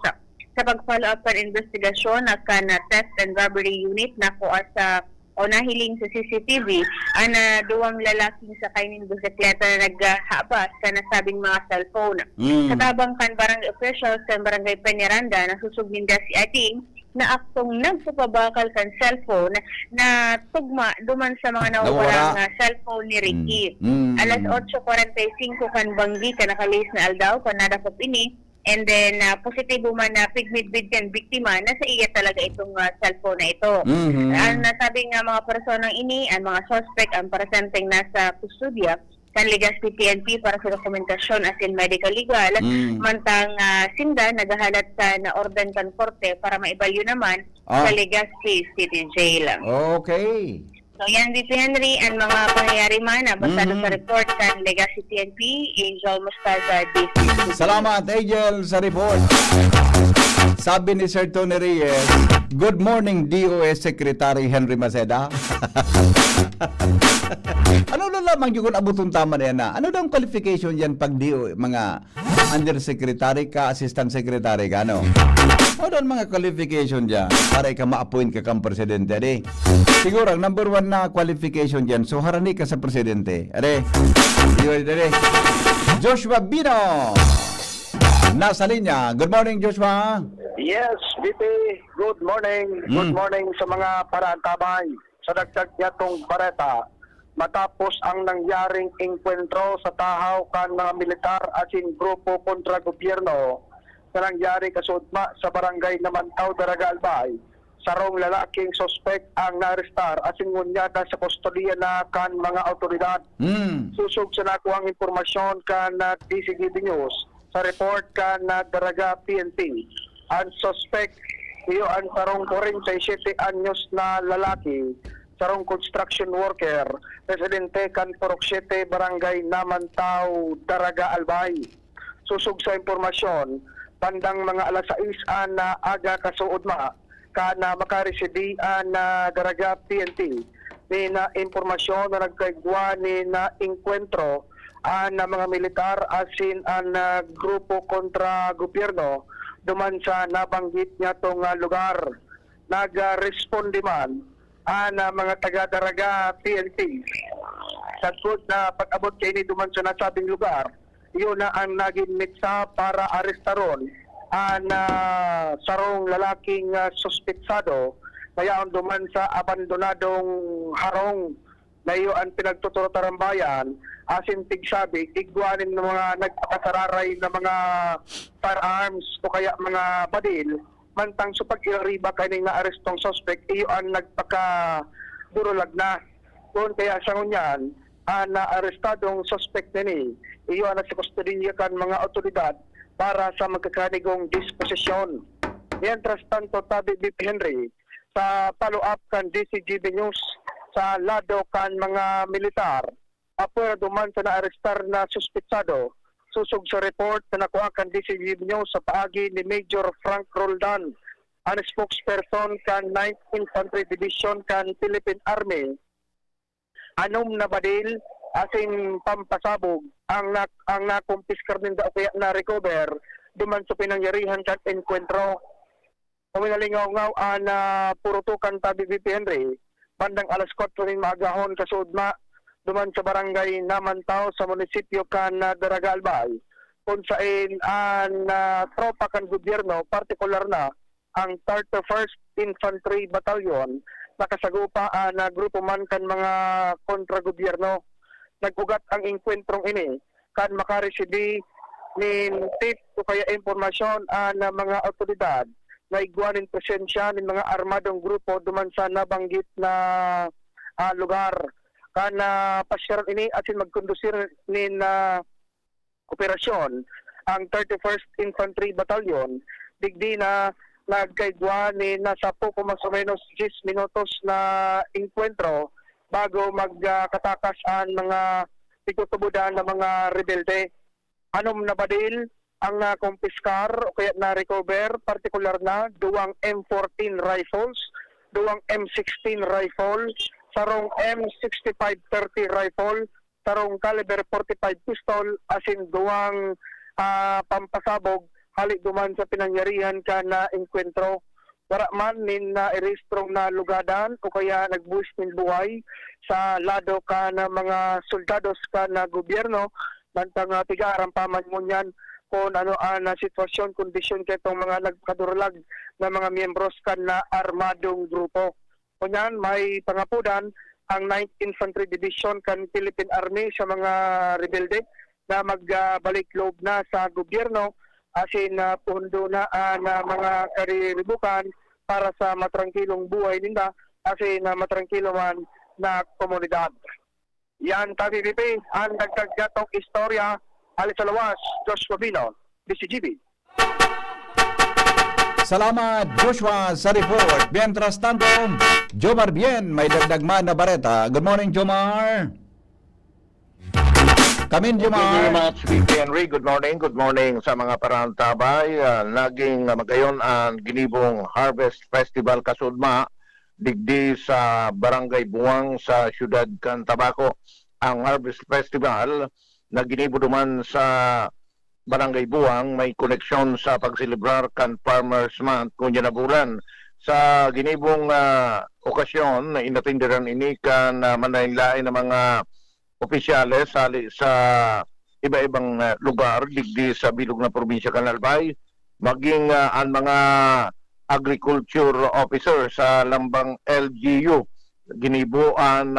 Sa pag-follow up ng investigasyon, kan theft and robbery unit na kuha sa o nahiling sa CCTV ang duwang lalaking sa kainin bisikleta na naghabas sa nasabing mga cellphone. Katabang kan barangay officials kan barangay Peñaranda na susugninda si Ading na aktong nagpapabakal kan cellphone na tugma duman sa mga nawawarang cellphone ni Ricky. Alas 8:45 kan banggi ka nakalis na aldaw kan nadakop ini. And then, positibo man na pigmidbid kan biktima na sa iya talaga itong cellphone na ito. Ang nasabing mga personang ini, ang mga suspect, ang presenteng nasa kustudya, kan Legazpi PNP para sa dokumentasyon as in medical legal, mantang sinda nagahalat sa na orden kan korte para maibalyo naman sa Legazpi City Jail. Okay. So yan, VP Henry, ang mga pangyayari man basado sa report kan Legazpi PNP, Angel Mostaza, DC. Salamat, Angel, sa report. Sabi ni Sir Tony Reyes, good morning, DOS Secretary Henry Maceda. Ano na lamang yung abutong tama na yan na? Ano daw ang qualification yan pag mga undersecretary ka, assistant secretary ka, ano? Ano daw ang mga qualification dyan para ikaw ma-appoint ka kang presidente? Siguro, ang number 1 na qualification dyan, so harani ka sa presidente. Joshua Bino! Nasa linya. Good morning, Joshua. Yes, VP. Good morning. Good morning sa mga paraantabay. Sa dagdag niyatong bareta, matapos ang nangyaring engkwentro sa tahaw kan mga militar asin grupo kontra gobyerno na nangyari kasudma sa barangay Namantaw, Daraga Albay, sarong lalaking suspect ang naarestar asin ngunyada sa kustodiya na kan mga autoridad. Susog sa nakuhang impormasyon kan DCGB News sa report kan Daraga PNP. Ang suspect, iyo ang sarong 47 anyos na lalaki, sarong construction worker, residente kan Purok 7, Barangay Namantaw, Daraga Albay. Susog sa impormasyon, bandang mga alas 6 na aga kasuod kana makaresidi na Daraga PNP ni na impormasyon na nagkaigwa ni na enkwentro na mga militar asin ang grupo kontra gobyerno duman sa nabanggit niya tong lugar. Nag-responde man ang mga taga-Daraga PNP. Sagkod na pag-abot kayo ni duman sa nasabing lugar, yun na ang naging mitsa para arestaron ang sarong lalaking suspetsado kaya duman sa abandonadong harong na iyo ang pinagtuturo tarambayan asin tigsabi igwanin ng mga nagpakasararay na mga firearms o kaya mga badil mantang sa pag-iriba kaning nga arestong suspect iyo ang nagpakadurulag na doon kaya sa ngunyan ang arestadong suspect nini iyo ang sa kustodiya kan mga otoridad para sa magkakanigong disposisyon. Mientras tanto, tabi BP Henry, sa follow-up kan DCGB News sa lado kan mga militar. Apuera duman sa naarestar na suspitsado. Susog sa report na nakuha kan DCGB News sa paagi ni Major Frank Roldan, ang spokesperson kan 9th Infantry Division kan Philippine Army. Anom na badil asing pampasabog ang nakumpiskar ninda o kaya na-recover duman sa pinangyarihan kan enkwentro. Kuminalingaw-ngaw na purutukan tabi VP Henry, bandang alas 4 rin maagahon kasudma, duman sa barangay Namantaw sa munisipyo kan Daraga Albay, kung saan ang tropa kan gobyerno, partikular na ang 31st Infantry Battalion, nakasagupa na grupo man kan mga kontra-gobyerno. Nag-ugat ang engkwentrong ini kan makaresidi nin tip o kaya impormasyon na mga otoridad na igwanin presensya ng mga armadong grupo duman sa nabanggit na lugar. Kana pasyaran ini asin magkondusir nin operasyon ang 31st Infantry Battalion, digdi na nagkaigwa ni nasa po mas o menos 10 minutos na enkwentro bago magkatakas ang mga tigutubudan ng mga rebelde. Anom na badil ang nakumpiskar o kaya na-recover, partikular na duwang M14 rifles, duwang M16 rifle, sarong M6530 rifle, sarong caliber 45 pistol, asin duwang pampasabog, halik duman sa pinangyarihan ka na enkwentro. Wala man nin na irestrong na lugadan o kaya nagbuwis ng buhay sa lado ka na mga soldados ka na gobyerno, bantang tiga-aram paman mo niyan kung ano na sitwasyon, kondisyon ka itong mga nagkadurlag na mga miyembros ka na armadong grupo. Kunyan, may pangapudan ang 9th Infantry Division kan Philippine Army sa mga rebelde na magbalik loob na sa gobyerno asin pundo na mga kariribukan para sa matrangkilong buhay nila asin matrangkilo man na komunidad. Yan tabi VP ang nagkaggatong istorya. Alis sa lawas, Joshua Bino, DCGB. Salamat Joshua sa report. Mientras tanto, Jomar Bien, may dagdag man na bareta. Good morning, Jomar. Kamin, Thank you very Jomar. much, VP Henry. Good morning sa mga parantabay. Naging magayon ang ginibong Harvest Festival kasudma digdi sa Barangay Buwang sa siyudad kan Tabaco. Ang Harvest Festival na ginibo duman sa Barangay Buwang may koneksyon sa pagselebrar kan Farmers Month kunya na bulan. Sa ginibong okasyon na inatindiran ini kan manlain-lain na mga opisyales sa iba-ibang lugar digdi sa bilog na probinsya kan Albay, maging ang mga agriculture officer sa lambang LGU ginibuan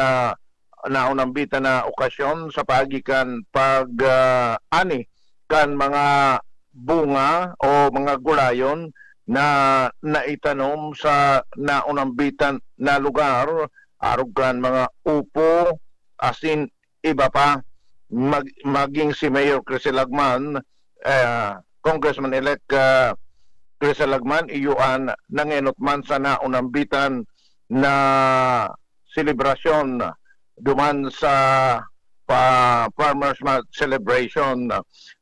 naunambita na okasyon sa pagikan pag-ani kan mga bunga o mga gulayon na naitanom sa naunambitan na lugar, arog kan mga upo, asin iba pa, maging si Mayor Crisel Lagman, Congressman-elect Crisel Lagman, iyuan nangenot man sa naunambitan na selebrasyon duman sa Farmers Month celebration.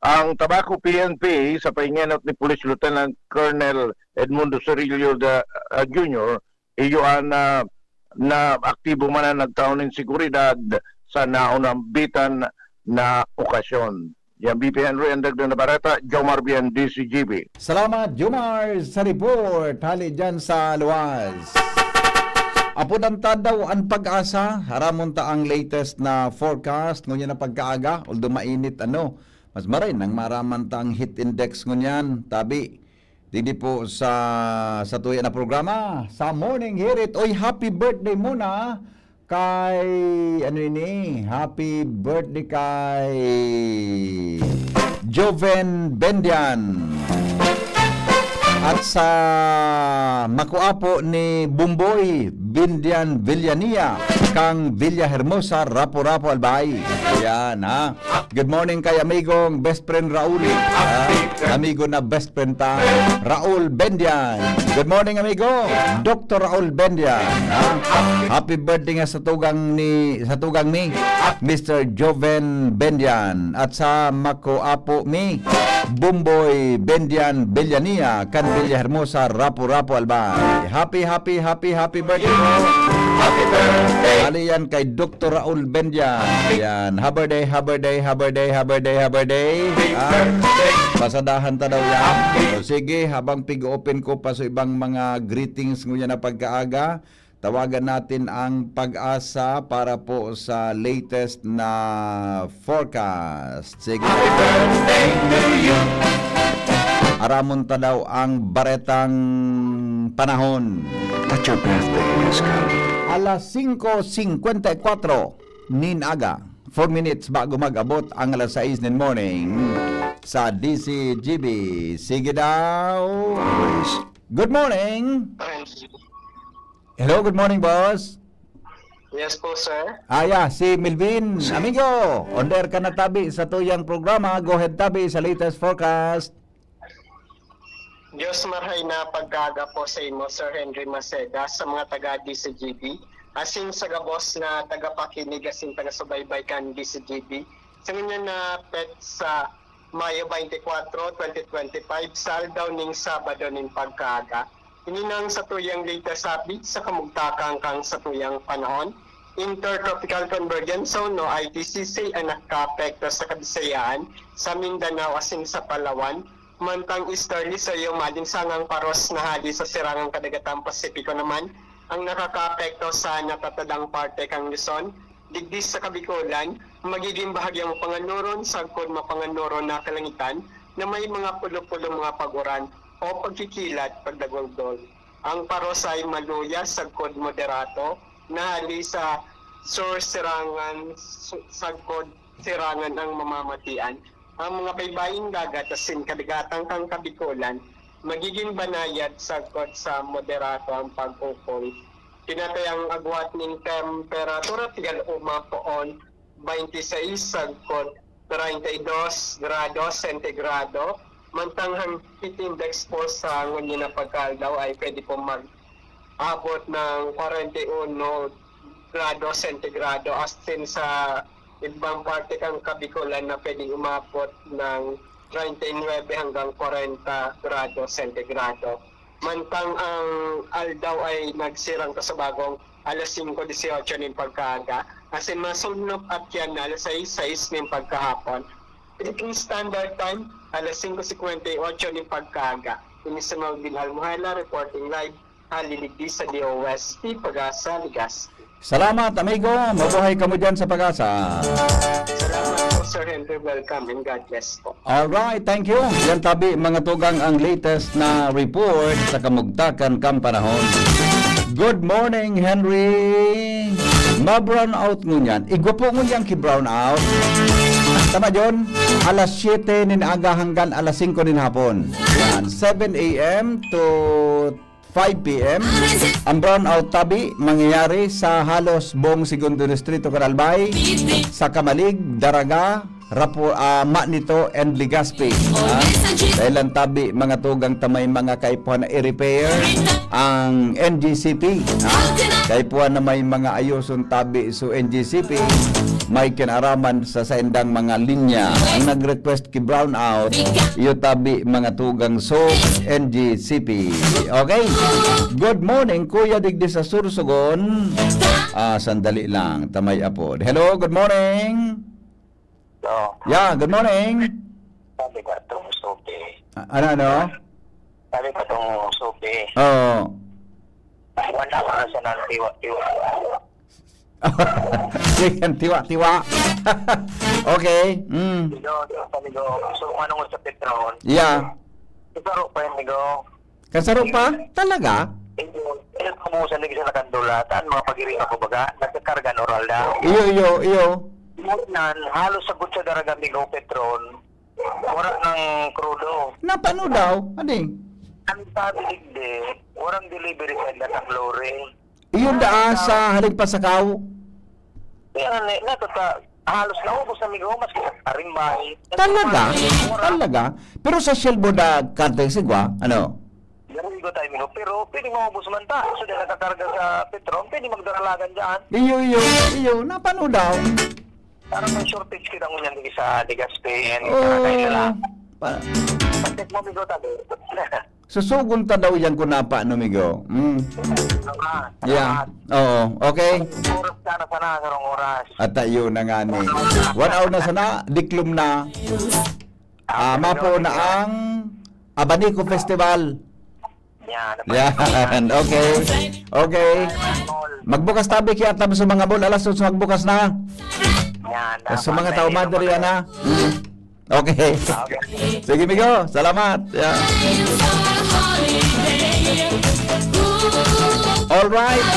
Ang Tabaco PNP sa paingenot ni Police Lieutenant Colonel Edmundo Cirillo Jr. iyuan na aktibo man na nagtaon ng seguridad sa naunambitan na okasyon. Yan BP Henry ang dagdag na barata, Jomar Bien, DCGB. Salamat, Jomar, sa report. Hali dyan sa luwas. Apunanta daw ang pag-asa, haramon ta ang latest na forecast, ngunyan na pagkaaga, although mainit mas maray nang maraman ta ang heat index ngunyan, tabi. Didi po sa tuya na programa, sa Morning Hirit. Oy, happy birthday muna kay, happy birthday kay Joven Bendian. At sa makuapo ni Bumboy Bindian Villania kang Villa Hermosa, Rapo-Rapo Albay. Ayan, ha. Good morning kay amigong best friend Rauli. amigo na best friend ta, Raul Bendian. Good morning, amigo. Dr. Raul Bendian. Happy birthday nga sa tugang mi, Mr. Joven Bendian. At sa mako apo mi, Bumboy Bendian Bellania, kan Villa Hermosa, Rapu-Rapu, Albay. Happy birthday mo. Happy birthday. Aliyan kay Dr. Raul Bendian. Yan, happy birthday. Pasadahan ta daw yan. So, sige, habang pig-open ko pa sa ibang mga greetings ngunya na pagkaaga, tawagan natin ang Pag-asa para po sa latest na forecast. Sige. Happy birthday to you. Aramon ta daw ang baretang panahon. What's your birthday, Scott? Alas 5:54 ninaga. 4 minutes bago mag-abot ang alas 6 ng morning sa DCGB. Sige daw. Good morning. Hello, good morning, boss. Yes po, sir. Si Melvin. Amigo, order ka na tabi sa tuyang programa. Go ahead tabi sa latest forecast. Diyos marhay na pagkaga po sa imo, Sir Henry Maceda, sa mga taga-DCGB. Asin sa gabos na tagapakinig, asin taga-subaybay kan DCGB. Sa ganyan na pet sa Mayo 24, 2025, saldaw ning Sabado ning pagkaga. Ininang sa tuyang latest update sa kamugtakang kang sa tuyang panahon. Intertropical Convergence Zone no ITCC ang nakapekto sa Kabisayaan, sa Mindanao asin sa Palawan. Mantang easterly sa iyo malinsangang paros na hali sa sirangang kadagatang Pasipiko naman ang nakakaapekto sa natatadang parte kang Luzon. Digdis sa Kabikulan, magiging bahagyang panganuron sagkod mapanganuron na kalangitan na may mga pulo-pulo mga paguran o pagkikilat pagdagolgol. Ang paros ay maluya sagkod moderato na hali sa sur sirangan sagkod sirangan ang mamamatian. Ang mga baybaying dagat asin kadagatang kang Kabikulan, magiging banayad sagkod sa moderato ang pag-ukol. Tinatayang agwat ng temperatura tigal umapoon 26 sagkod 32 grados sentigrado. Mantang heat index po sa ngunyan na pagkaldaw ay pwede po mag-abot ng 41 grados sentigrado asin sa ibang parte kang Kabikulan na pwedeng umabot ng 39 hanggang 40 grado sentigrado. Mantang ang aldaw ay nagsirang ka sa bagong alas 5:18 ng pagkaaga. Asin masunop at yan na alas 6:06 ng pagkahapon. Philippine Standard Time, alas 5:58 ng pagkaaga. Ini sa Melvin Almuhala, reporting live, haliligdi sa DOST, Pag-asa, Legazpi. Salamat, amigo. Mabuhay ka mo dyan sa Pag-asa. Salamat po, Sir Henry. Welcome and God bless po. Alright, thank you. Yan tabi, mga tugang ang latest na report sa kamugtakan kang panahon. Good morning, Henry. Ma-brown out ngunyan. Igwapo ngunyan ki-brown out. Tama John, alas 7 nin aga hanggang alas 5 nin hapon. Yan, 7 a.m. to 5 p.m. Ang brownout tabi mangyayari sa halos buong segundo distrito Caralbay, sa Kamalig, Daraga, Manito and Legazpi. Dahil ang tabi mga tugang tamay mga kaipuan na i-repair ang NGCP. Kaipuan na may mga ayoson tabi so NGCP may kinaraman sa saindang mga linya. Ang nag-request ki brownout iyo tabi mga tugang so NGCP. Okay? Good morning Kuya Digdi sa Sursugon. Sandali lang tamay apod. Hello, good morning. Yeah, good morning. Sabi ka itong sobe. Ano? Sabi ka itong sobe. Oo. Wala ka sa nang tiwa-tiwa. Tiwa-tiwa. Okay. Sabi ko, so anong sa Petron? Yeah. Isaro pa yun, Migo. Kasaro pa? Talaga? Kumusan lagi sa nakandulatan, mga pagiring ako baga, nagkakargan oral na. Iyo. Nan, halos sagot sa Daraga, Migo, Petron. Wala ng krudo. Napano daw? Ading? Ang sabi digdi, warang delivery sa datang lorry. Iyon daa sa haling pasakaw. Kaya natuta, Halos naubos na migo, mas arimbay. Talaga? Pero sa Shell Boda Karte Sigwa, ano? Narigo tayo migo, pero pwede maubos man ta. So, dahil nakakarga sa Petron, pwede magdaralagan dyan. Iyo, napano daw? Parang may shortage kita ngunyan din sa Legazpi and Oh, kainala. pa- Pagkat mo migo tayo. susugon ta daw yan kung napa, no, Migo? Yeah. Oo, okay. Oras ka na sana, karong oras. At tayo na nga ni. 1 hour na sana, diklom na. Mapo na ang Abanico Festival. Yan, okay. Okay. Magbukas tabi kaya tabi sa mga mall. Alas 8 magbukas na. Yan. Sa mga tao madari yan ha. Okay. Sige, Migo. Salamat. Yeah. Alright.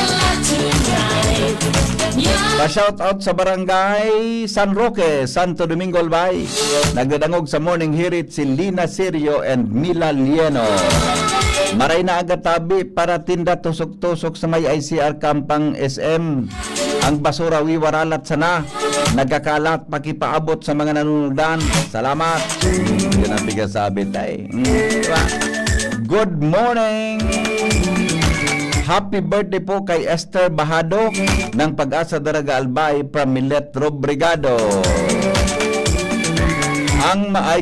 Pa-shout out sa barangay San Roque, Santo Domingo Albay. Nagdadangog sa morning hirit si Lina Sirio and Mila Lieno. Maray na agad tabi para tinda tusok-tusok sa may ICR Kampang SM. Ang basura wiwaralat sana. Nagkakalat pakipaabot sa mga nanunudan. Salamat. Yan ang pigasabi tayo. Good morning. Happy birthday po kay Esther Bahado ng Pag-asa Daraga Albay from Milet Robrigado.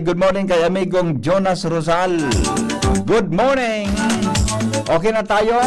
Good morning kay amigong Jonas Rosal. Good morning. Okay na tayo.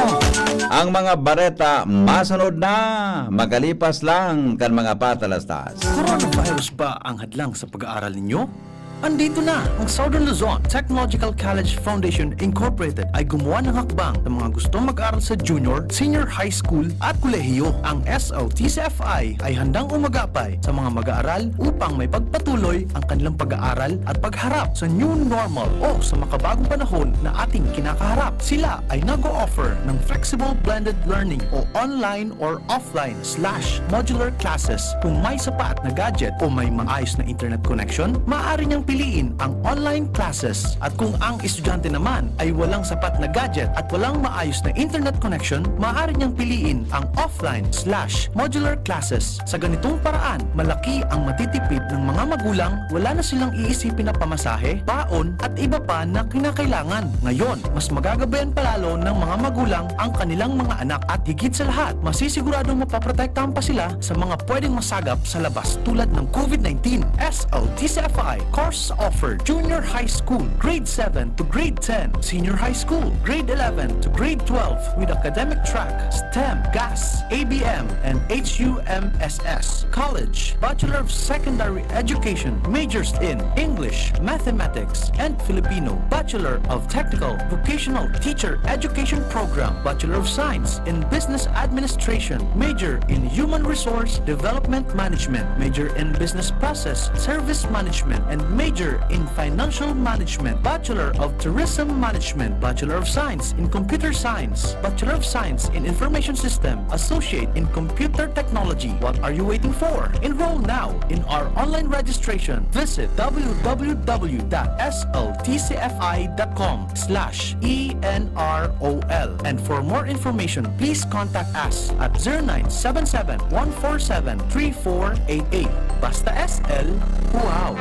Ang mga bareta masunod na. Magalipas lang kan mga patalastas. Coronavirus ba ang hadlang sa pag-aaral ninyo? Andito na ang Southern Luzon Technological College Foundation Incorporated ay gumawa ng hakbang sa mga gustong mag-aral sa junior, senior high school at kolehiyo. Ang SLTCFI ay handang umagapay sa mga mag-aaral upang may pagpatuloy ang kanilang pag-aaral at pagharap sa new normal o sa makabagong panahon na ating kinakaharap. Sila ay nag-o-offer ng flexible blended learning o online or offline/modular classes. Kung may sapat na gadget o may maayos na internet connection, maaari niyang piliin ang online classes. At kung ang estudyante naman ay walang sapat na gadget at walang maayos na internet connection, maaari niyang piliin ang offline/modular classes. Sa ganitong paraan, malaki ang matitipid ng mga magulang, wala na silang iisipin na pamasahe, baon at iba pa na kinakailangan. Ngayon, mas magagabayan palalo ng mga magulang ang kanilang mga anak at higit sa lahat, masisiguradong mapaprotektahan pa sila sa mga pwedeng masagap sa labas tulad ng COVID-19. SLTCFI course offer junior high school, grade 7 to grade 10, senior high school, grade 11 to grade 12 with academic track, STEM, GAS, ABM, and HUMSS. College, Bachelor of Secondary Education, majors in English, Mathematics, and Filipino. Bachelor of Technical Vocational Teacher Education Program, Bachelor of Science in Business Administration, major in Human Resource Development Management, major in Business Process Service Management, and major in Financial Management, Bachelor of Tourism Management, Bachelor of Science in Computer Science, Bachelor of Science in Information System, Associate in Computer Technology. What are you waiting for? Enroll now in our online registration. Visit www.sltcfi.com/ENROL. And for more information, please contact us at 0977-147-3488. Basta SL, wow!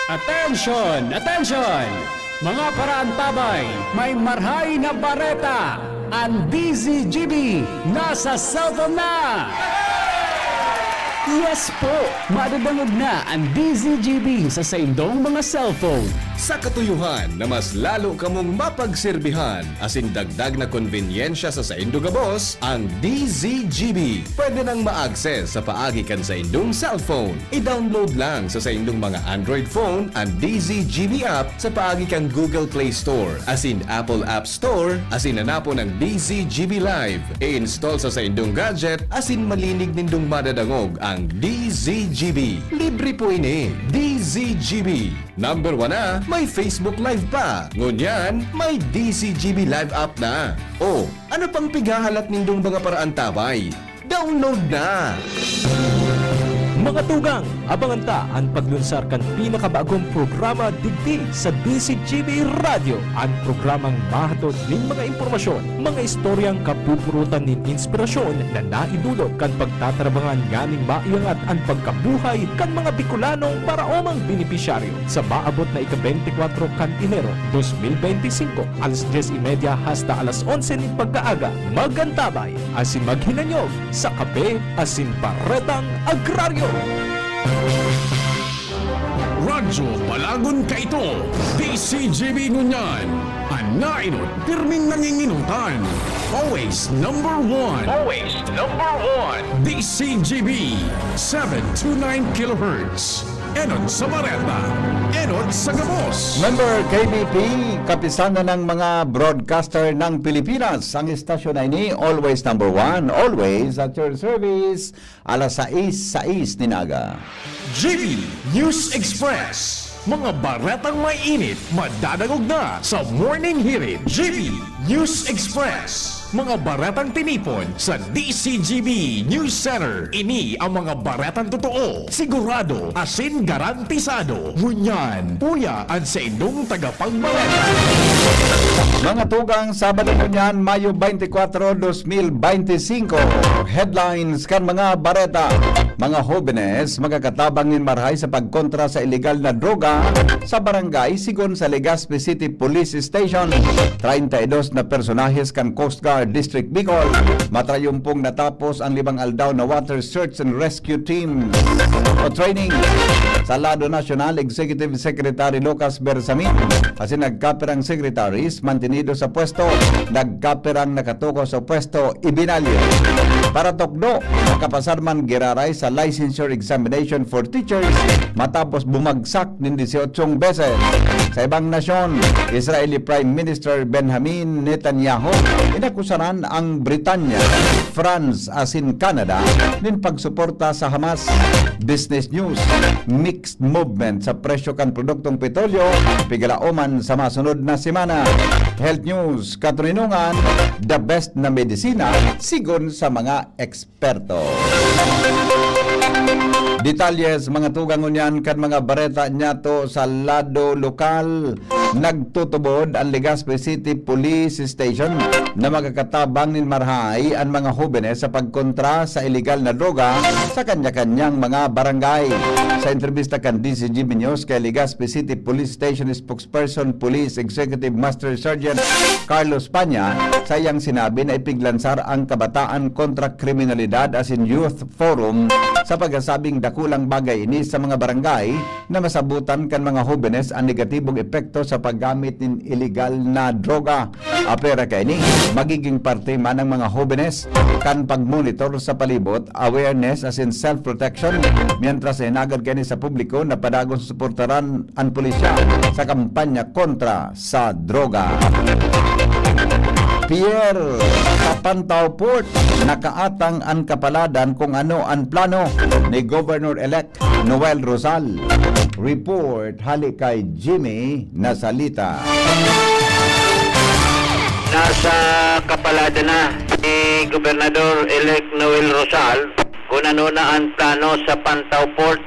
Attention! Attention! Mga paraantabay, may marhay na bareta! Ang DZGB nasa cellphone na! Yes po! Madadangog na ang DZGB sa saindong mga cellphone. Sa katuyuhan na mas lalo kamong mapagserbihan asing dagdag na konbinyensya sa saindo gabos, ang DZGB pwede nang ma-access sa paagi kan sa indong cellphone. I-download lang sa saindong mga Android phone ang DZGB app sa paagi kan Google Play Store, asin Apple App Store, asin nanapo ng DZGB Live. I-install sa saindong gadget, asin malinig nindong madadangog ang DZGB. Libre po ini, DZGB. Number 1 na, may Facebook Live pa. Ngunyan, may DZGB Live app na. O, ano pang pigahalat nindong mga paraantabay? Download na! Mga tugang, abangan ta ang paglunsar kan pinakabagong programa digdi sa DCGB Radio. Ang programang mahatod ning mga impormasyon, mga istoryang kapupurutan nin inspirasyon na naidulot kan pagtatrabangan nganing maiangat ang pagkabuhay kan mga Bicolanong paraomang benepisyaryo sa maabot na ika-24 kan Enero 2025 alas 10:30 hasta alas 11 ning pagkaaga. Magantabay asin maghinanyog sa Kape asin Baretang Agraryo. Radyo Palagon ka ito, DCGB Ngunyan, ang nainot, pirming nanginginutan. Always number one. Always number one. DCGB, 729 kHz. Enot sa Bareta, Enot sa Gabos. Member KBP, kapisanan ng mga broadcaster ng Pilipinas. Ang istasyon ay ni Always Number One, always at your service, alas 6:06 ninaga. GB News Express. Mga baretang may init, madadagog na sa Morning Hirit. GB News Express. Mga baretang tinipon sa DCGB News Center. Ini ang mga baretang totoo, sigurado, asin garantisado. Ngunyan, puya ang sa indong tagapagbaleta. Mga tugang, Sabado Ngunyan, Mayo 24, 2025. Headlines kan mga bareta. Mga jóvenes magkakatabangin marhay sa pagkontra sa ilegal na droga sa barangay sigon sa Legazpi City Police Station. 32 na personahes kan Coast Guard District Bicol. Matrayumpong natapos ang 5 aldaw na water search and rescue team o training sa Lado National. Executive Secretary Lucas Bersamin kasi nagkapirang secretaries mantenido sa pwesto, nagkapirang nakatuko sa pwesto ibinalyo. Para tokdo, nakapasarman giraray sa licensure examination for teachers matapos bumagsak ng 18 beses. Sa ibang nasyon, Israeli Prime Minister Benjamin Netanyahu inakusaran ang Britanya, France asin Canada nin pagsuporta sa Hamas. Business News, mixed movement sa presyo kan produktong petrolyo, pigalaoman sa masunod na semana. Health News, katuninungan, the best na medisina sigon sa mga eksperto. Detalyes mga tugang unyan kan mga bareta niya to sa lado lokal. Nagtutubod ang Legazpi City Police Station na magkakatabang nin marhay ang mga jóvenes sa pagkontra sa illegal na droga sa kanya-kanyang mga barangay. Sa entrevista kan DCGB News kay Legazpi City Police Station spokesperson Police Executive Master Sergeant Carlos Panya, sayang sinabi na ipiglansar ang kabataan kontra kriminalidad as in Youth Forum sa pagkasabing dakulang bagay ini sa mga barangay na masabutan kan mga jóvenes ang negatibong epekto sa paggamit ng illegal na droga. Apera kay ni magiging parte man ng mga jóvenes kan pagmonitor sa palibot, awareness as in self-protection, mientras hinagad kay ni sa publiko na padagong suportaran ang pulisya sa kampanya kontra sa droga. Pierre, sa Pantao Port, nakaatang ang kapaladan kung ano ang plano ni Governor-elect Noel Rosal. Report hali kay Jimmy Nasalita. Nasa kapalada na ni Gobernador-elect Noel Rosal kung ano na ang plano sa Pantao Port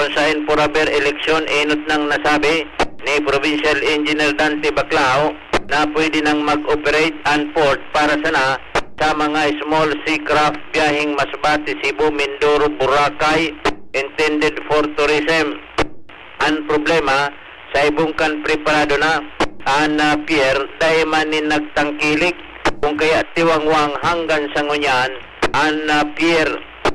kung saan forever election inot nang nasabi ni Provincial Engineer Dante Baclao na pwede nang mag-operate ang port para sana sa mga small seacraft biyaheng Masbate, Cebu, Mindoro, Boracay intended for tourism. Ang problema sa ibungkan preparado na ang pier dahil manin nagtangkilik kung kaya tiwangwang hanggang sa ngunyan ang pier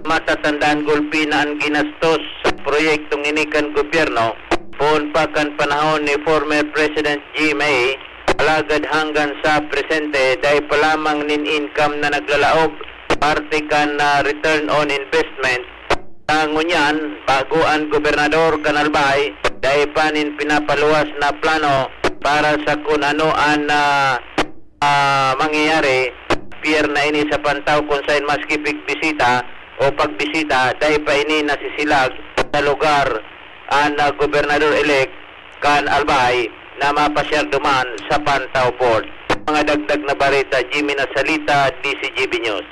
matatandaan gulpi na ang ginastos sa proyektong inikan gobyerno poon pa kan panahon ni former President G.M.A. alagad hanggang sa presente dahil pa lamang nin income na naglalaob parte kan return on investment. Ngunyan, bago ang gobernador Kanalbay dahil pa nin pinapaluwas na plano para sa kung ano ang mangyayari pier na ini sa Pantao kung saan maski bisita o pagbisita dahil pa ini nasisilag sa lugar ang gobernador-elect Kan Albay na mapasyar duman sa Pantao Port. Mga dagdag na barita, Jimmy Nasalita, DCGB News.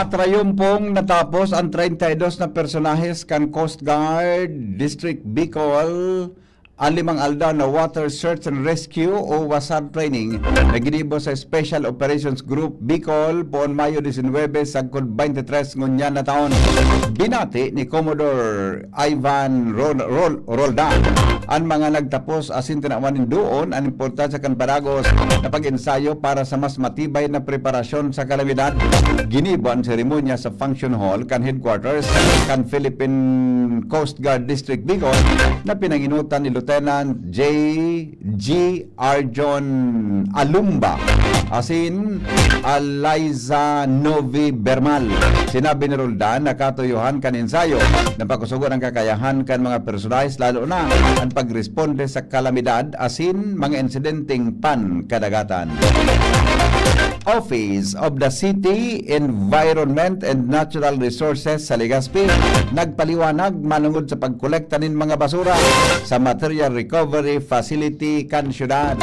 Matrayumpong natapos ang 32 na personahes kan Coast Guard District Bicol ang 5 aldaw na Water Search and Rescue o WASAR training na ginibo sa Special Operations Group Bicol poon Mayo 19 sagkod 23 ngunyan na taon. Binati ni Commodore Ivan Roldan ang mga nagtapos asin tinawanin doon ang importansya kan Paragos na pag-ensayo para sa mas matibay na preparasyon sa kalamidad. Ginibo ang seremonya sa Function Hall kan headquarters kan Philippine Coast Guard District Bicol na pinanginutan ni Lieutenant J.G. Arjon Alumba asin Eliza Novi Bermal. Sinabi ni Roldan na katuyuhan kan ensayo na pagkusugo ng kakayahan kan mga personalis lalo na ang pagresponde sa kalamidad asin mga insidenteng pan-kadagatan. Office of the City Environment and Natural Resources sa Legazpi nagpaliwanag manungod sa pagkolekta nin mga basura sa Material Recovery Facility kan syudad.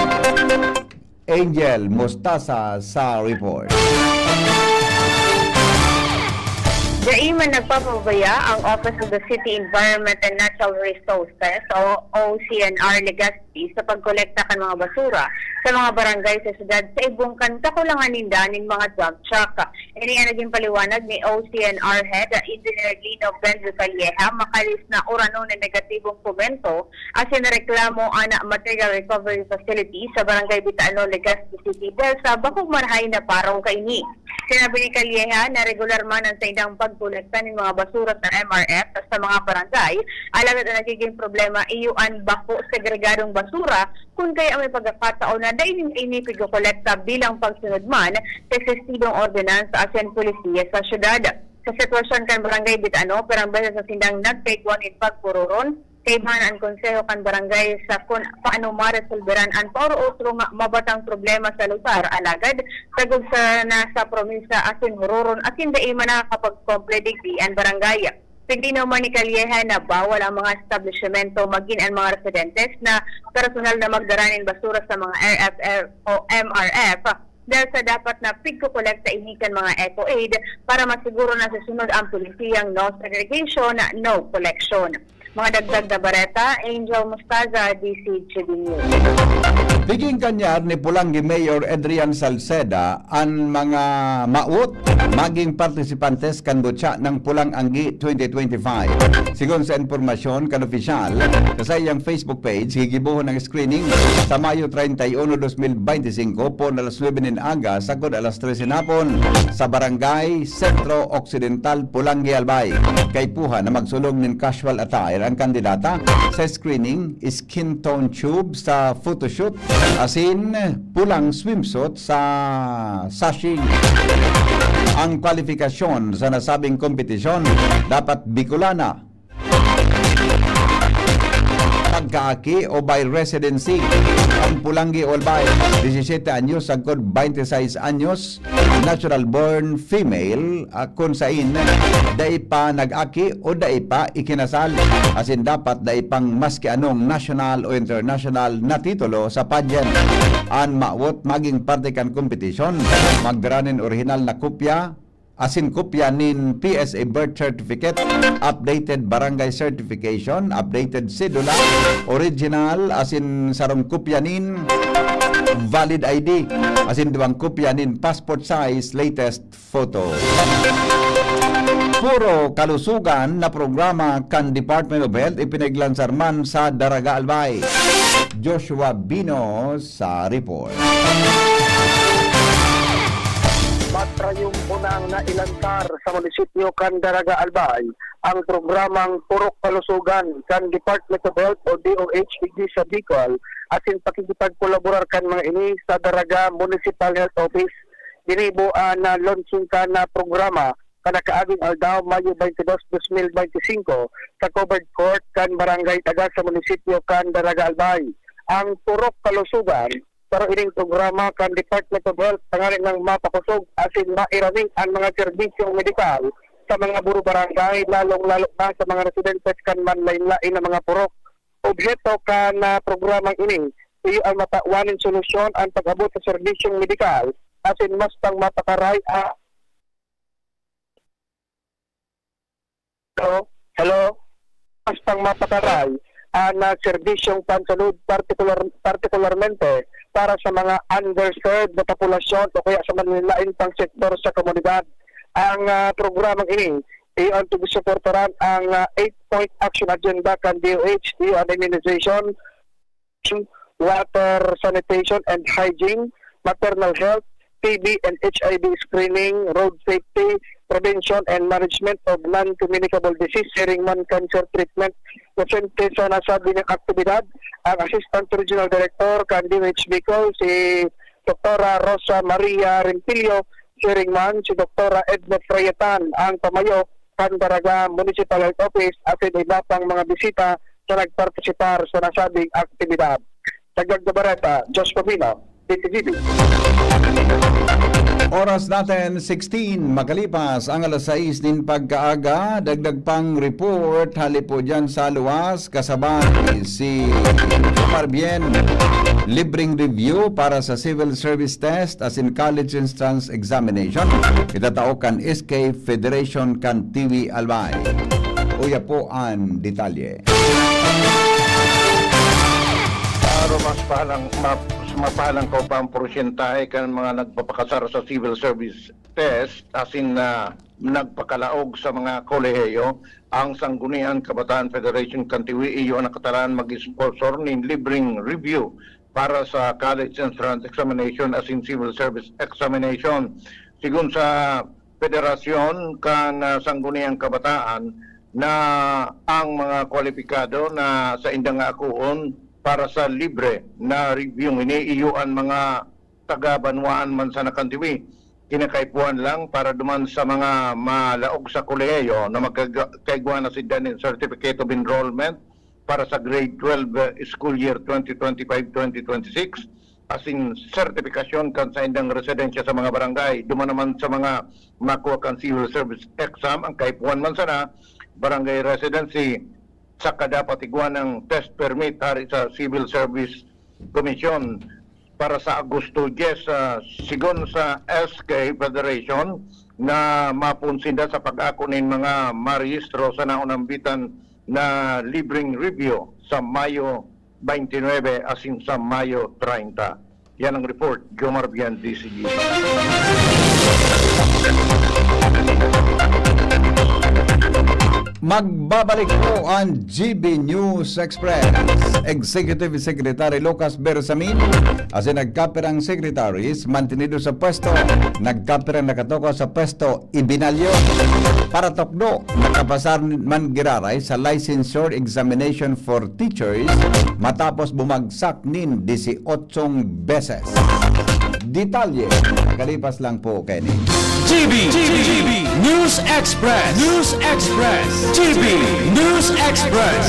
Angel Mostaza sa report. Daiman nagpapabaya ang Office of the City Environment and Natural Resources o OCNR Legazpi sa pagkolekta kan mga basura sa mga barangay sa syudad sa ibungkan kakulangan ninda ning mga dump truck. Ini ang naging paliwanag ni OCNR Head Engineer Lino Benzo Calleja makalis na urano ng negatibong komento asin reklamo ana Material Recovery Facility sa barangay Bitaano, Legazpi City dahil sa bakong marhay na paraw kaini. Sinabi ni Calleja na regular man ang sa indang pagkolekta ng mga basura sa MRF sa mga barangay, alagad ang nagiging problema iyuan bako segregadong basura kung kaya may pagkakataon na dahil ini pagkolekta bilang pagsunod man sa sistidong ordinance sa Asian Polisiya sa syudad. Sa sitwasyon kan barangay Bitaano, perang beses sa sindang nag-take one in pagpururon, kaibahan ang konseho kan barangay sa kung paano maresolveran ang pauro-otro nga mabatang problema sa lugar alagad sagod sa nasa probinsya asin huroron asin daiman na kapag kompledigdi ang barangay. Pagdinaw man ni Calleja na bawal ang mga establishmento maging ang mga residentes na personal na magdaranin basura sa mga RFR o MRF dahil sa dapat na pigko-kolekta inikan mga eco-aid para masiguro na susunod ang polisiyang no segregation, no collection. Mga dagdag na bareta, Angel Mostaza, DCGB News. Biging kanyar ni Pulangi Mayor Adrian Salceda ang mga maut maging partisipantes kan butya ng Pulang Anggi 2025. Sigon sa informasyon kan opisyal sa iyang Facebook page, higibuhon ng screening sa Mayo 31, 2025 po alas 9 ng aga sagod alas 13 hapon sa Barangay Sentro Occidental, Pulangi, Albay. Kay puha na magsulong ng casual attire ang kandidata sa screening, skin tone tube sa photoshoot, asin pulang swimsuit sa sashing. Ang kwalifikasyon sa nasabing kompetisyon dapat Bicolana, pagkaaki o by residency. Ang Pulangi Albay, 17 anyos sagkod 26 anyos, natural born female, kung sain dai pa nag-aki o dai pa ikinasal, asin dapat dai pang maski anong national o international na titulo sa pageant. An maawot maging parte kan kompetisyon, magdaranin original na kopya asin kopya nin PSA birth certificate, updated barangay certification, updated cedula, original asin sarong kopya nin valid ID, asin duwang kopya nin passport size latest photo. Puro kalusugan na programa kan Department of Health ipinaglansar man sa Daraga, Albay. Joshua Bino sa report. Matrayong unang nailantar sa munisipyo kan Daraga, Albay ang programang Purok Kalusugan kan Department of Health o DOH sa Bicol asin pakikipagkolaborar kan mga ini sa Daraga Municipal Health Office. Ginibuan na launching ka na programa kanakaaging aldaw Mayo 22, 2025 sa covered court kan Barangay Taga sa munisipyo kan Daraga, Albay. Ang Purok Kalusugan pero ining programa kan Department of Health tangaling ng mapakusog asin mairaming ang mga serbisyong medikal sa mga buro barangay lalong-lalo na sa mga residentes kan manlain-lain na mga purok. Objeto kan programang ini iyo ang matawanin solusyon ang pag-abot sa serbisyong medikal asin mas pang mapakaray Hello. Mas pang mapataray na serbisyong pansalud partikularmente para sa mga underserved na populasyon o kaya sa manlilain pang sektor sa komunidad. Ang programang ini iyon to suportaran ang 8-point action agenda kan DOH, on immunization, water, sanitation and hygiene, maternal health, TB and HIV screening, road safety, prevention and management of non-communicable disease, sharing man cancer treatment. Presente sa nasabi ng aktibidad, ang Assistant Regional Director kan DOH Bicol, si Dr. Rosa Maria Rimpilio, sharing man si Dr. Edna Freyetan, ang pamayo kan Daraga Municipal Health Office at iba pang mga bisita sa nagpartisipar sa nasabing aktibidad. Dagdag na Bareta, Jos Pabino, TTV. Oras natin 16 makalipas ang alas 6 din pagkaaga. Dagdag pang report halipo dyan sa luwas kasabay si Marbien. Libreng review para sa civil service test as in college entrance examination. Itatao kan SK Federation kan TV Albay. Uya po ang detalye. Pero mapahalang ko pa ang porsyentahe kan mga nagpapakasar sa civil service test asin na nagpakalaog sa mga kolehiyo. Ang Sangguniang Kabataan Federation Kantiwi iyo ang nakatalaan mag-sponsor ng libreng review para sa college entrance examination asin civil service examination. Sigun sa federasyon kan Sangguniang Kabataan na ang mga kwalipikado na sa indang akuon para sa libre na review iniiyuan mga taga-Banwaan man sa Nakantiwi. Kinakaipuan lang para duman sa mga malaog sa kolehiyo na magkaigwa na si Danin Certificate of Enrollment para sa grade 12 school year 2025-2026 asin sertifikasyon kan sa indang residensya sa mga barangay. Duman naman sa mga makuha kan civil service exam ang kaipuan man sana barangay residency sa kadapat igwan ng test permit hari sa Civil Service Commission para sa Agosto 10 sigon sa SK Federation na mapunsinda sa pag-akunin mga marehistro sa naunambitan na libreng review sa Mayo 29 asin sa Mayo 30. Yan ang report, Jomar Bian, DCG. Magbabalik po ang GB News Express. Executive Secretary Lucas Bersamin as in nagkapirang secretaries mantenido sa pwesto, nagkapirang nakatoko sa pwesto ibinalyo para tokdo nakapasar man giraray sa licensure examination for teachers matapos bumagsak nin 18 beses. Detalye, nakalipas lang po Kenny. GB News Express. News Express. GB News Express.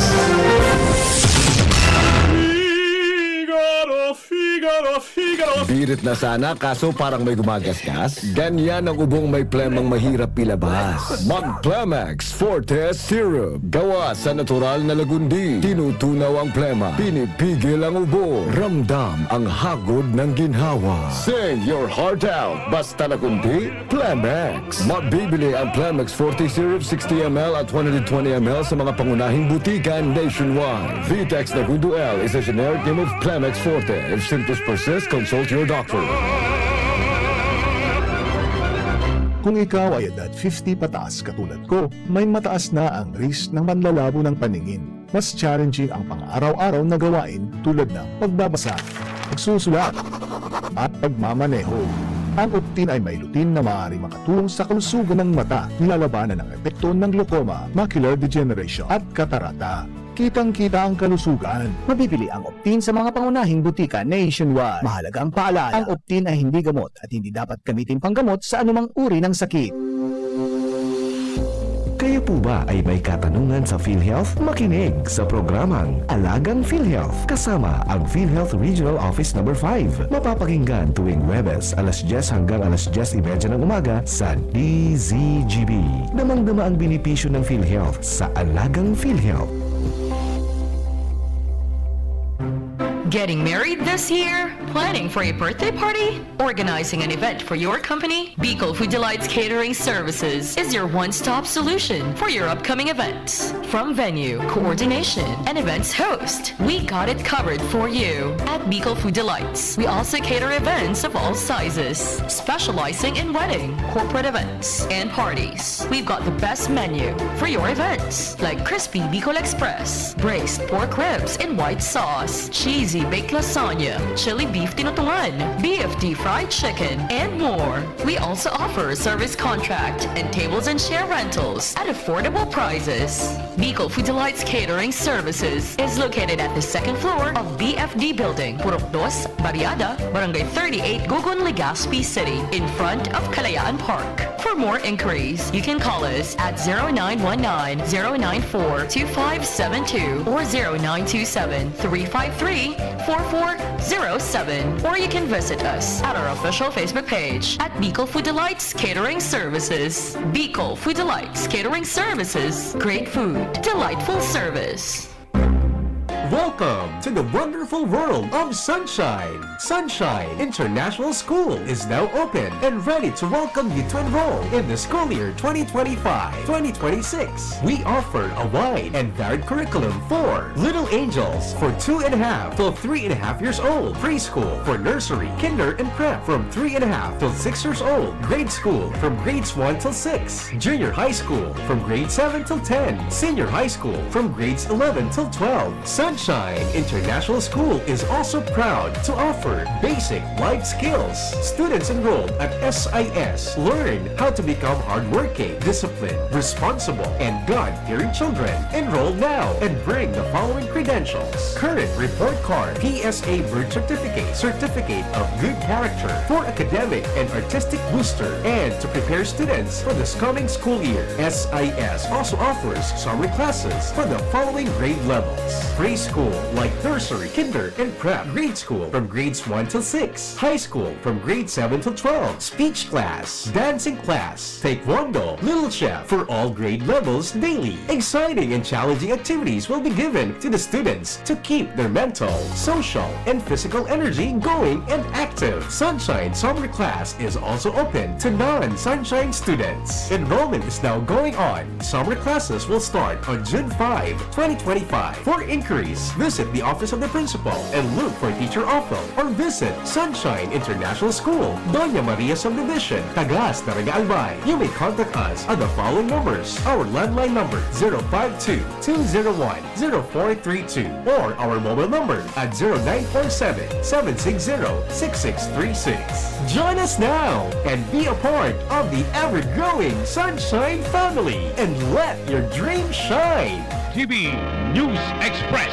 Birit na sana kaso parang may gumagasgas. Ganyan ang ubong may plemang mahirap pilabas. Mag-Plemex Forte Syrup. Gawa sa natural na lagundi. Tinutunaw ang plema. Pinipigil ang ubo. Ramdam ang hagod ng ginhawa. Sing your heart out. Basta lagundi, Plemex. Mabibili ang Plemex Forte Syrup 60ml at 120ml sa mga pangunahing butikan nationwide. Vitex Nagundo L is a generic name of Plemex Forte. If symptoms persist, consult your doctor. Kung ikaw ay edad 50 pataas katulad ko, may mataas na ang risk ng panlalabo ng paningin. Mas challenging ang pang-araw-araw na gawain tulad ng pagbabasa, pagsusulat, at pagmamaneho. Ang Optin ay may lutin na maaaring makatulong sa kalusugan ng mata, nilalabanan ng epekto ng glaucoma, macular degeneration at katarata. Kitang-kita ang kalusugan. Mabibili ang Optin sa mga pangunahing butika nationwide. Mahalaga ang paalala. Ang Optin ay hindi gamot at hindi dapat gamitin panggamot sa anumang uri ng sakit. Kayo po ba ay may katanungan sa PhilHealth? Makinig sa programang Alagang PhilHealth kasama ang PhilHealth Regional Office No. 5. Mapapakinggan tuwing Huwebes alas 10 hanggang alas 10:30 ng umaga sa DZGB. Damang-dama ang benepisyo ng PhilHealth sa Alagang PhilHealth. Getting married this year? Planning for a birthday party? Organizing an event for your company? Bicol Food Delights Catering Services is your one-stop solution for your upcoming events. From venue, coordination, and events host, we got it covered for you. At Bicol Food Delights, we also cater events of all sizes, specializing in wedding, corporate events, and parties. We've got the best menu for your events, like crispy Bicol Express, braised pork ribs in white sauce, cheesy baked lasagna, chili beef tinutungan, BFD fried chicken, and more. We also offer a service contract and tables and chair rentals at affordable prices. Bicol Food Delights Catering Services is located at the second floor of BFD Building, Purok 2, Barriada, Barangay 38, Gugun, Legazpi City, in front of Kalayaan Park. For more inquiries, you can call us at 0919-094-2572 or 0927-353-4407, or you can visit us at our official Facebook page at Bicol Food Delights Catering Services. Bicol Food Delights Catering Services. Great food, delightful service. Welcome to the wonderful world of Sunshine. Sunshine International School is now open and ready to welcome you to enroll in the school year 2025-2026. We offer a wide and varied curriculum for Little Angels for 2.5 till 3.5 years old, preschool for nursery, kinder, and prep from 3.5 till 6 years old, grade school from grades 1 till 6, junior high school from grade 7 till 10, senior high school from grades 11 till 12. Sunshine International School is also proud to offer basic life skills. Students enrolled at SIS learn how to become hardworking, disciplined, responsible, and God-fearing children. Enroll now and bring the following credentials: current report card, PSA birth certificate, certificate of good character for academic and artistic booster, and to prepare students for this coming school year. SIS also offers summer classes for the following grade levels: preschool like nursery, kinder, and prep, grade school from grades 1 till 6, high school from grade 7 till 12, speech class, dancing class, taekwondo, little chef for all grade levels daily. Exciting and challenging activities will be given to the students to keep their mental, social, and physical energy going and active. Sunshine Summer Class is also open to non-Sunshine students. Enrollment is now going on. Summer classes will start on June 5, 2025. For inquiries, visit the office of the principal and look for Teacher Ophel, or visit Sunshine International School, Doña Maria Subdivision, Tagas, Daraga Albay. You may contact us at the following numbers: our landline number 052-201-0432 or our mobile number at 0947-760-6636. Join us now and be a part of the ever-growing Sunshine family and let your dream shine. GB News Express.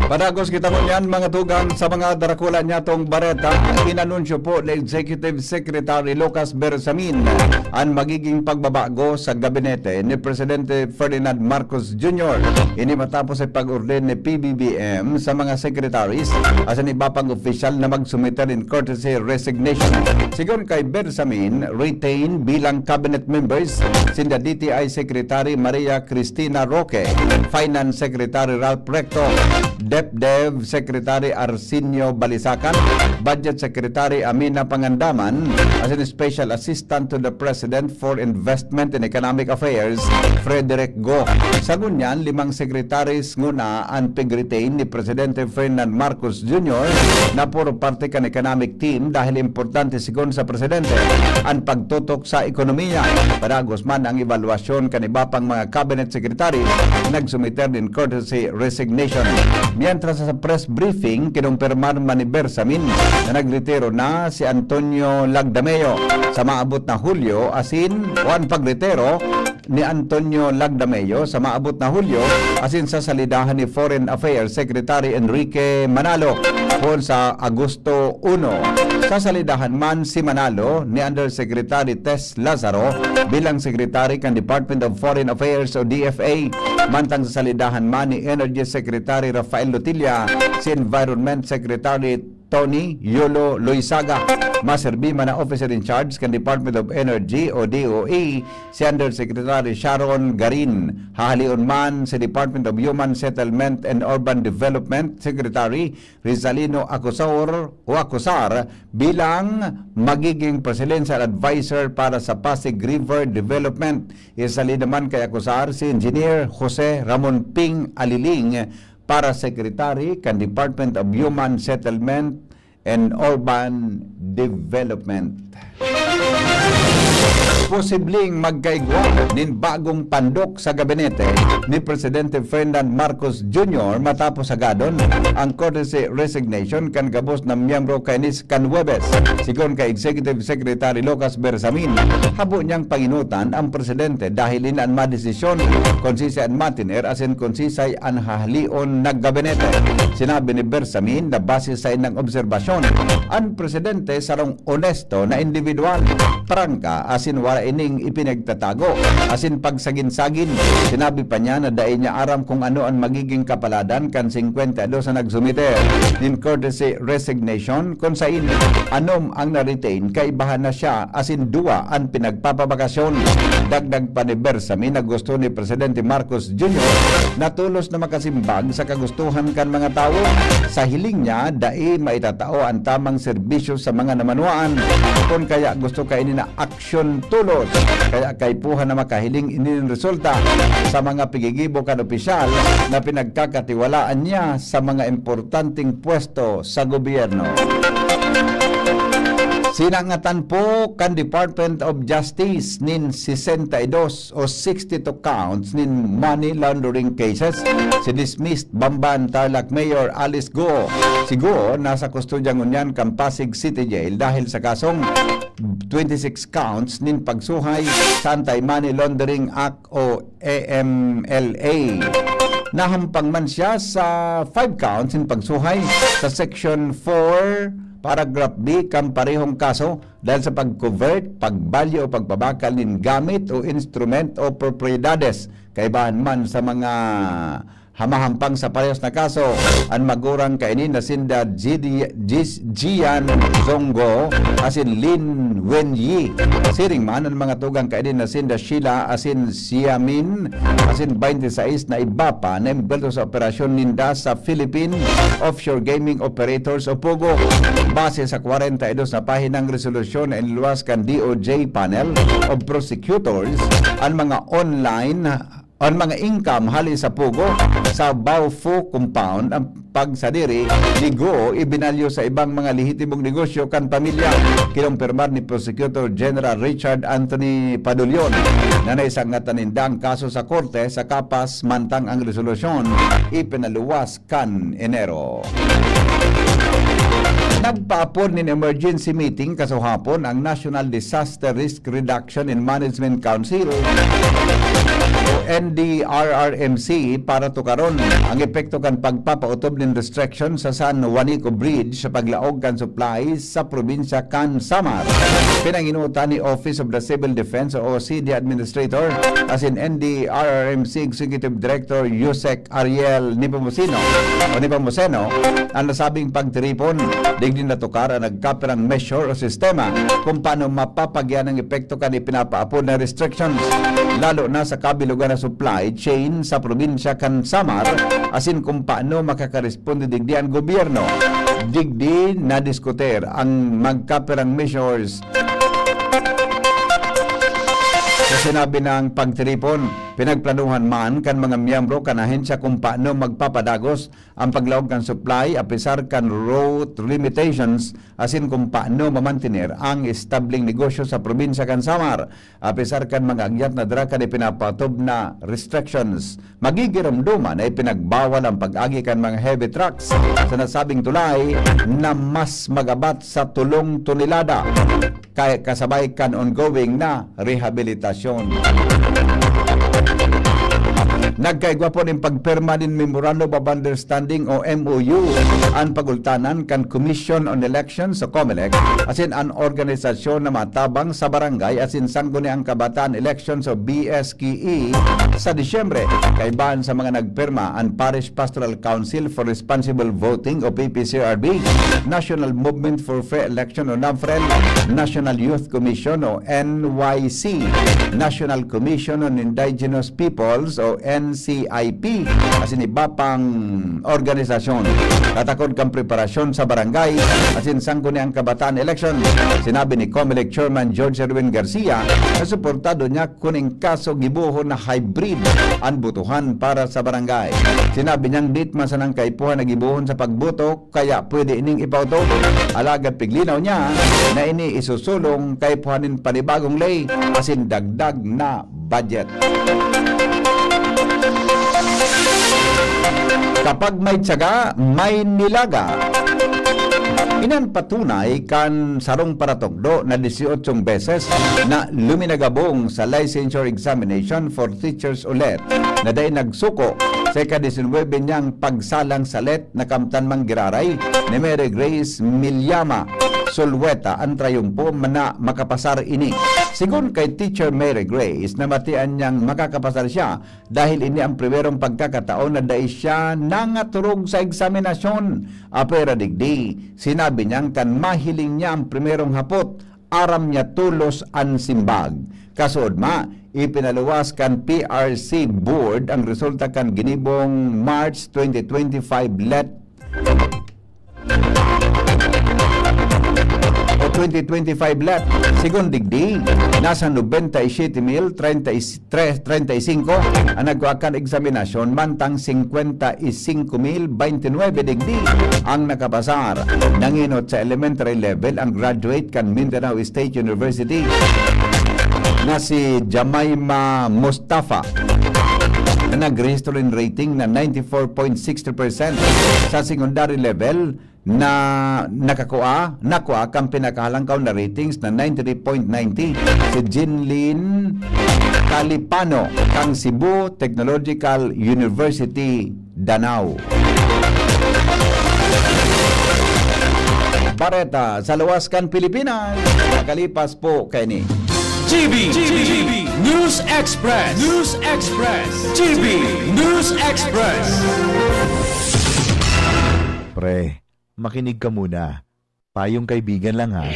Padagos kita mo yan mga tugang sa mga darakula niya tong bareta. Inanunsyo po ni Executive Secretary Lucas Bersamin ang magiging pagbabago sa gabinete ni Presidente Ferdinand Marcos Jr. Ini matapos ay pag-orden ni PBBM sa mga secretaries as an iba pang official na magsumiter in courtesy resignation. Sigon kay Bersamin, retain bilang cabinet members sinda DTI Secretary Maria Cristina Roque, Finance Secretary Ralph Recto, DepDev Secretary Arsenio Balisacan, Budget Secretary Amina Pangandaman, as an Special Assistant to the President for Investment and Economic Affairs, Frederick Go. Sa ngunyan, 5 secretaries nguna ang pig-retain ni Presidente Ferdinand Marcos Jr. na puro parte kan economic team dahil importante sigon sa Presidente ang pagtutok sa ekonomiya. Padagos man ang evaluasyon kan iba pang mga cabinet secretary nagsumiter din courtesy resignation. Mientras sa press briefing, kinumpirmar man ni Bersamin na nagretiro na si Antonio Lagdameo sa maabot na Hulyo, asin o ang pagretiro ni Antonio Lagdameo sa maabot na Hulyo asin sa salidahan ni Foreign Affairs Secretary Enrique Manalo kung sa Agosto 1. Sa salidahan man si Manalo ni Undersecretary Tess Lazaro bilang Secretary kan Department of Foreign Affairs o DFA. Mantang sa salidahan Money Energy Secretary Rafael Lutilla, si Environment Secretary Tony Yolo Loizaga, maserbi man na officer in charge kan Department of Energy o DOE si Undersecretary Sharon Garin. Hahalion man sa Department of Human Settlement and Urban Development Secretary Rizalino Acosar bilang magiging presidential advisor para sa Pasig River Development. Isali naman kay Acosar si Engineer Jose Ramon Ping Aliling para Secretary kan Department of Human Settlement and Urban Development. Posibleng magkaigwa nin bagong pandok sa gabinete ni Presidente Ferdinand Marcos Jr. matapos agadon ang courtesy resignation kan gabos na miyembro kainis kan Huwebes. Sigon kay Executive Secretary Lucas Bersamin, habo niyang panginutan ang Presidente dahil inaan madesisyon konsisay an matiner asin konsisay an hahalion ng gabinete. Sinabi ni Bersamin na base sa inang obserbasyon, ang Presidente sarong honesto na individual, prangka asin wala ining ipinagtatago asin pagsagin-sagin. Sinabi pa niya na dahil niya aram kung ano ang magiging kapaladan kan 52 sa nagsumite in courtesy resignation kung sain anom ang na-retain kaibahan na siya asin duwa ang pinagpapabakasyon. Dagdag pa ni Bersamin na gusto ni Presidente Marcos Jr. na tulos na makasimbag sa kagustuhan kan mga tao. Sa hiling niya dahil maitatao ang tamang serbisyo sa mga namanuan kung kaya gusto kainin na aksyon tulos. Kaya kaipuhan na makahiling inin resulta sa mga pigigibo kan opisyal na pinagkakatiwalaan niya sa mga importanteng pwesto sa gobyerno. Sinangatan po kan Department of Justice nin 62 o 62 counts nin money laundering cases si dismissed Bamban Tarlac Mayor Alice Go. Si Go nasa kustudyang unyan kan Pasig City Jail dahil sa kasong 26 counts nin pagsuhay sa Anti-Money Laundering Act o AMLA. Nahampang man siya sa 5 counts nin pagsuhay sa Section 4 Paragraph B kan parehong kaso dahil sa pag-convert, pagbalyo o pagpabakal nin gamit o instrument o propriedades. Kaibahan man sa mga hamahampang sa parehas na kaso ang magurang kainin na sinda Jian Zonggo asin Lin Wenyi. Siring man ang mga tugang kainin na sinda Sheila asin Siamin asin 26 na iba pa na imbelto sa operasyon ninda sa Philippine Offshore Gaming Operators o POGO. Base sa 42 na pahinang resolusyon na iniluwas kan DOJ Panel of Prosecutors ang mga mga income hali sa POGO sa Baofu Compound ang pagsadiri ni Go ibinalyo sa ibang mga lehitimong negosyo kan pamilya. Kinumpirmar ni Prosecutor General Richard Anthony Padulyon na naisangatan ninda ang kaso sa korte sa kapas mantang ang resolusyon ipinaluwas kan Enero. Nagpaapon nin emergency meeting kasuhapon ang National Disaster Risk Reduction and Management Council o NDRRMC para tukaron ang epekto kan pagpapautob nin restriction sa San Juanico Bridge sa paglaog kan supplies sa probinsya kan Samar. Pinanginutan ni Office of the Civil Defense o OCD Administrator asin NDRRMC Executive Director Yusek Ariel Nepomuceno ang nasabing pagtiripon digdi natukar ang nagkapirang measure o sistema kung paano mapapagyan ang epekto kan ipinapaapon na restrictions lalo na sa kabilugan na supply chain sa probinsya kan Samar asin kung paano makakaresponde digdi ang gobyerno. Digdi na diskuter ang magkapirang measures sa sinabi ng pagtiripon. Pinagplanuhan man kan mga miyembro kan ahensya kung paano magpapadagos ang paglaog kan supply apisar kan route limitations asin kung paano mamantener ang establing negosyo sa probinsya kan Samar apisar kan mga agyat na dra kan ipinapatob na restrictions. Magigiramduman ay pinagbawal ang pag-agi kan mga heavy trucks sa nasabing tulay na mas magabat sa 3 tonelada kaya kasabay kan ongoing na rehabilitasyon. Nagkaigwa po ng pagpirma din Memorandum of Understanding o MOU ang pagultanan kan Commission on Elections o COMELEC asin an organisasyon na matabang sa barangay asin sangguni ang kabataan elections o BSKE sa Disyembre. Kaibahan sa mga nagpirma ang Parish Pastoral Council for Responsible Voting o PPCRB, National Movement for Fair Election o NAMFREL, National Youth Commission o NYC, National Commission on Indigenous Peoples o NCIP, asin iba pang organisasyon. Katakod kang preparasyon sa barangay asin sangguni ang kabataan election. Sinabi ni COMELEC Chairman George Erwin Garcia na suportado niya kuning kaso gibuhon na hybrid ang butuhan para sa barangay. Sinabi niyang dit masanang kaipuhan na gibuhon sa pagbuto kaya pwede ining ipauto. Alagad piglinaw niya na ini isusulong kaipuhanin panibagong lay asin dagdag na budget. Kapag may tiyaga, may nilaga. Inan patunay kan sarong paratokdo na 18 beses na luminagabong sa licensure examination for teachers ulit na day nagsuko sa ika-19 niyang pagsalang sa let na kamtan manggiraray ni Mary Grace Milyama Sulweta ang trayumpo na makapasar ini. Sigun kay Teacher Mary Grace, namatian niyang makakapasar siya dahil ini ang primerong pagkakataon na dahil siya nangaturog sa eksaminasyon. Apera digdi, sinabi niyang kan mahiling niya ang primerong hapot, aram niya tulos ang simbag. Kasood ma, ipinaluwas kan PRC Board ang resulta kan ginibong March 2025 let 2025 let. Sigun digdi, nasa 97,035 ang nagkuakan eksaminasyon, mantang 55,029 digdi ang nakapasar. Nanginot sa elementary level ang graduate kan Mindanao State University na si Jamaima Mustafa na nag-register in rating na 94.60%. Sa secondary level na nakuha kang pinakahalangkaw na ratings na 93.90 si Jinlin Calipano kang Cebu Technological University, Danau. Bareta sa luwas kan Pilipinas, nakalipas po kay ni GB News Express. GB News Express. Pre, makinig ka muna. Payong kaibigan lang ha.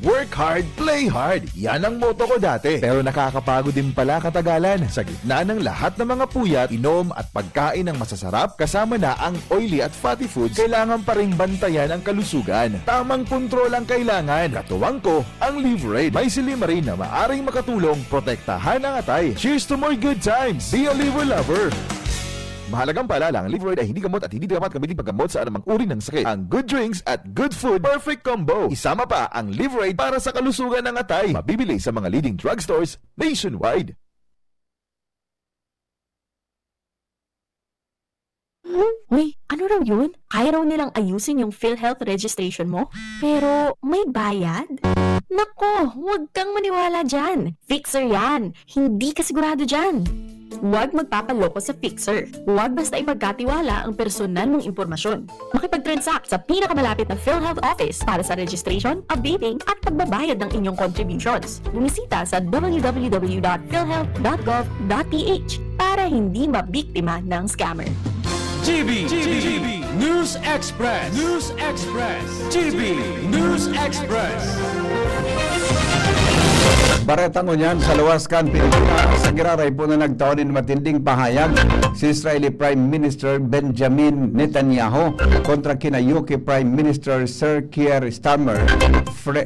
Work hard, play hard. Yan ang motto ko dati. Pero nakakapagod din pala katagalan. Sa gitna ng lahat ng mga puyat, inom at pagkain ng masasarap, kasama na ang oily at fatty foods, kailangan pa ring bantayan ang kalusugan. Tamang kontrol ang kailangan. Katuwang ko, ang Liverade. May Silimarin na maaring makatulong, protektahan ang atay. Cheers to more good times. Be a liver lover. Mahalagang paalala, ang Liverade ay hindi gamot at hindi dapat gamitin paggamot sa anumang uri ng sakit. Ang good drinks at good food, perfect combo. Isama pa ang Liverade para sa kalusugan ng atay. Mabibili sa mga leading drugstores nationwide. Uy, ano raw yun? Kaya raw nilang ayusin yung PhilHealth registration mo? Pero may bayad? Nako, huwag kang maniwala dyan. Fixer yan. Hindi ka sigurado dyan. Huwag magpapaloko sa Fixer. Huwag basta ipagkatiwala ang personal mong impormasyon. Makipag-transact sa pinakamalapit na PhilHealth office para sa registration, updating at pagbabayad ng inyong contributions. Bumisita sa www.philhealth.gov.ph para hindi mabiktima ng scammer. GB News Express. GB News Express. Baretang unyan sa luwaskan Pilipinas, sa giraray po na nagtaonin matinding pahayag si Israeli Prime Minister Benjamin Netanyahu kontra kina UK Prime Minister Sir Keir Starmer,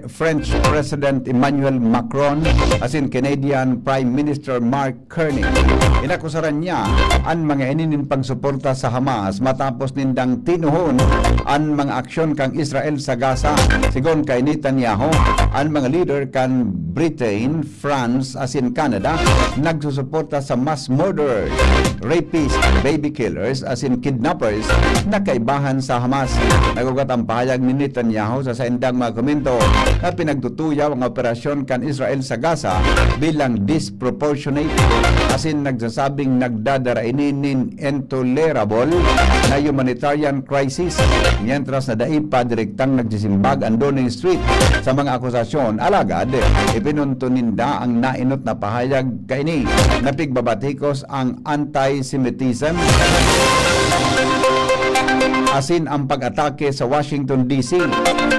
French President Emmanuel Macron, asin Canadian Prime Minister Mark Carney. Inakusaran niya ang mga ininin pangsuporta sa Hamas matapos nindang tinuhon ang mga aksyon kang Israel sa Gaza. Sigon kay Netanyahu, ang mga leader kan Britain Spain, France, as in Canada, nagsusuporta sa mass murderers, rapists, baby killers, as in kidnappers, na kaibahan sa Hamas. Nagugat ang pahayag ni Netanyahu sa saindang mga komento na pinagtutuyaw ang operasyon kan Israel sa Gaza bilang disproportionate, as in nagsasabing nagdadara inin intolerable na humanitarian crisis, mientras na daipa direktang nagsisimbag ang Downing Street sa mga akusasyon. Alagad, ipinuntuninda ang nainot na pahayag kaini na pigbabatikos ang anti-Semitism, asin ang pag-atake sa Washington DC,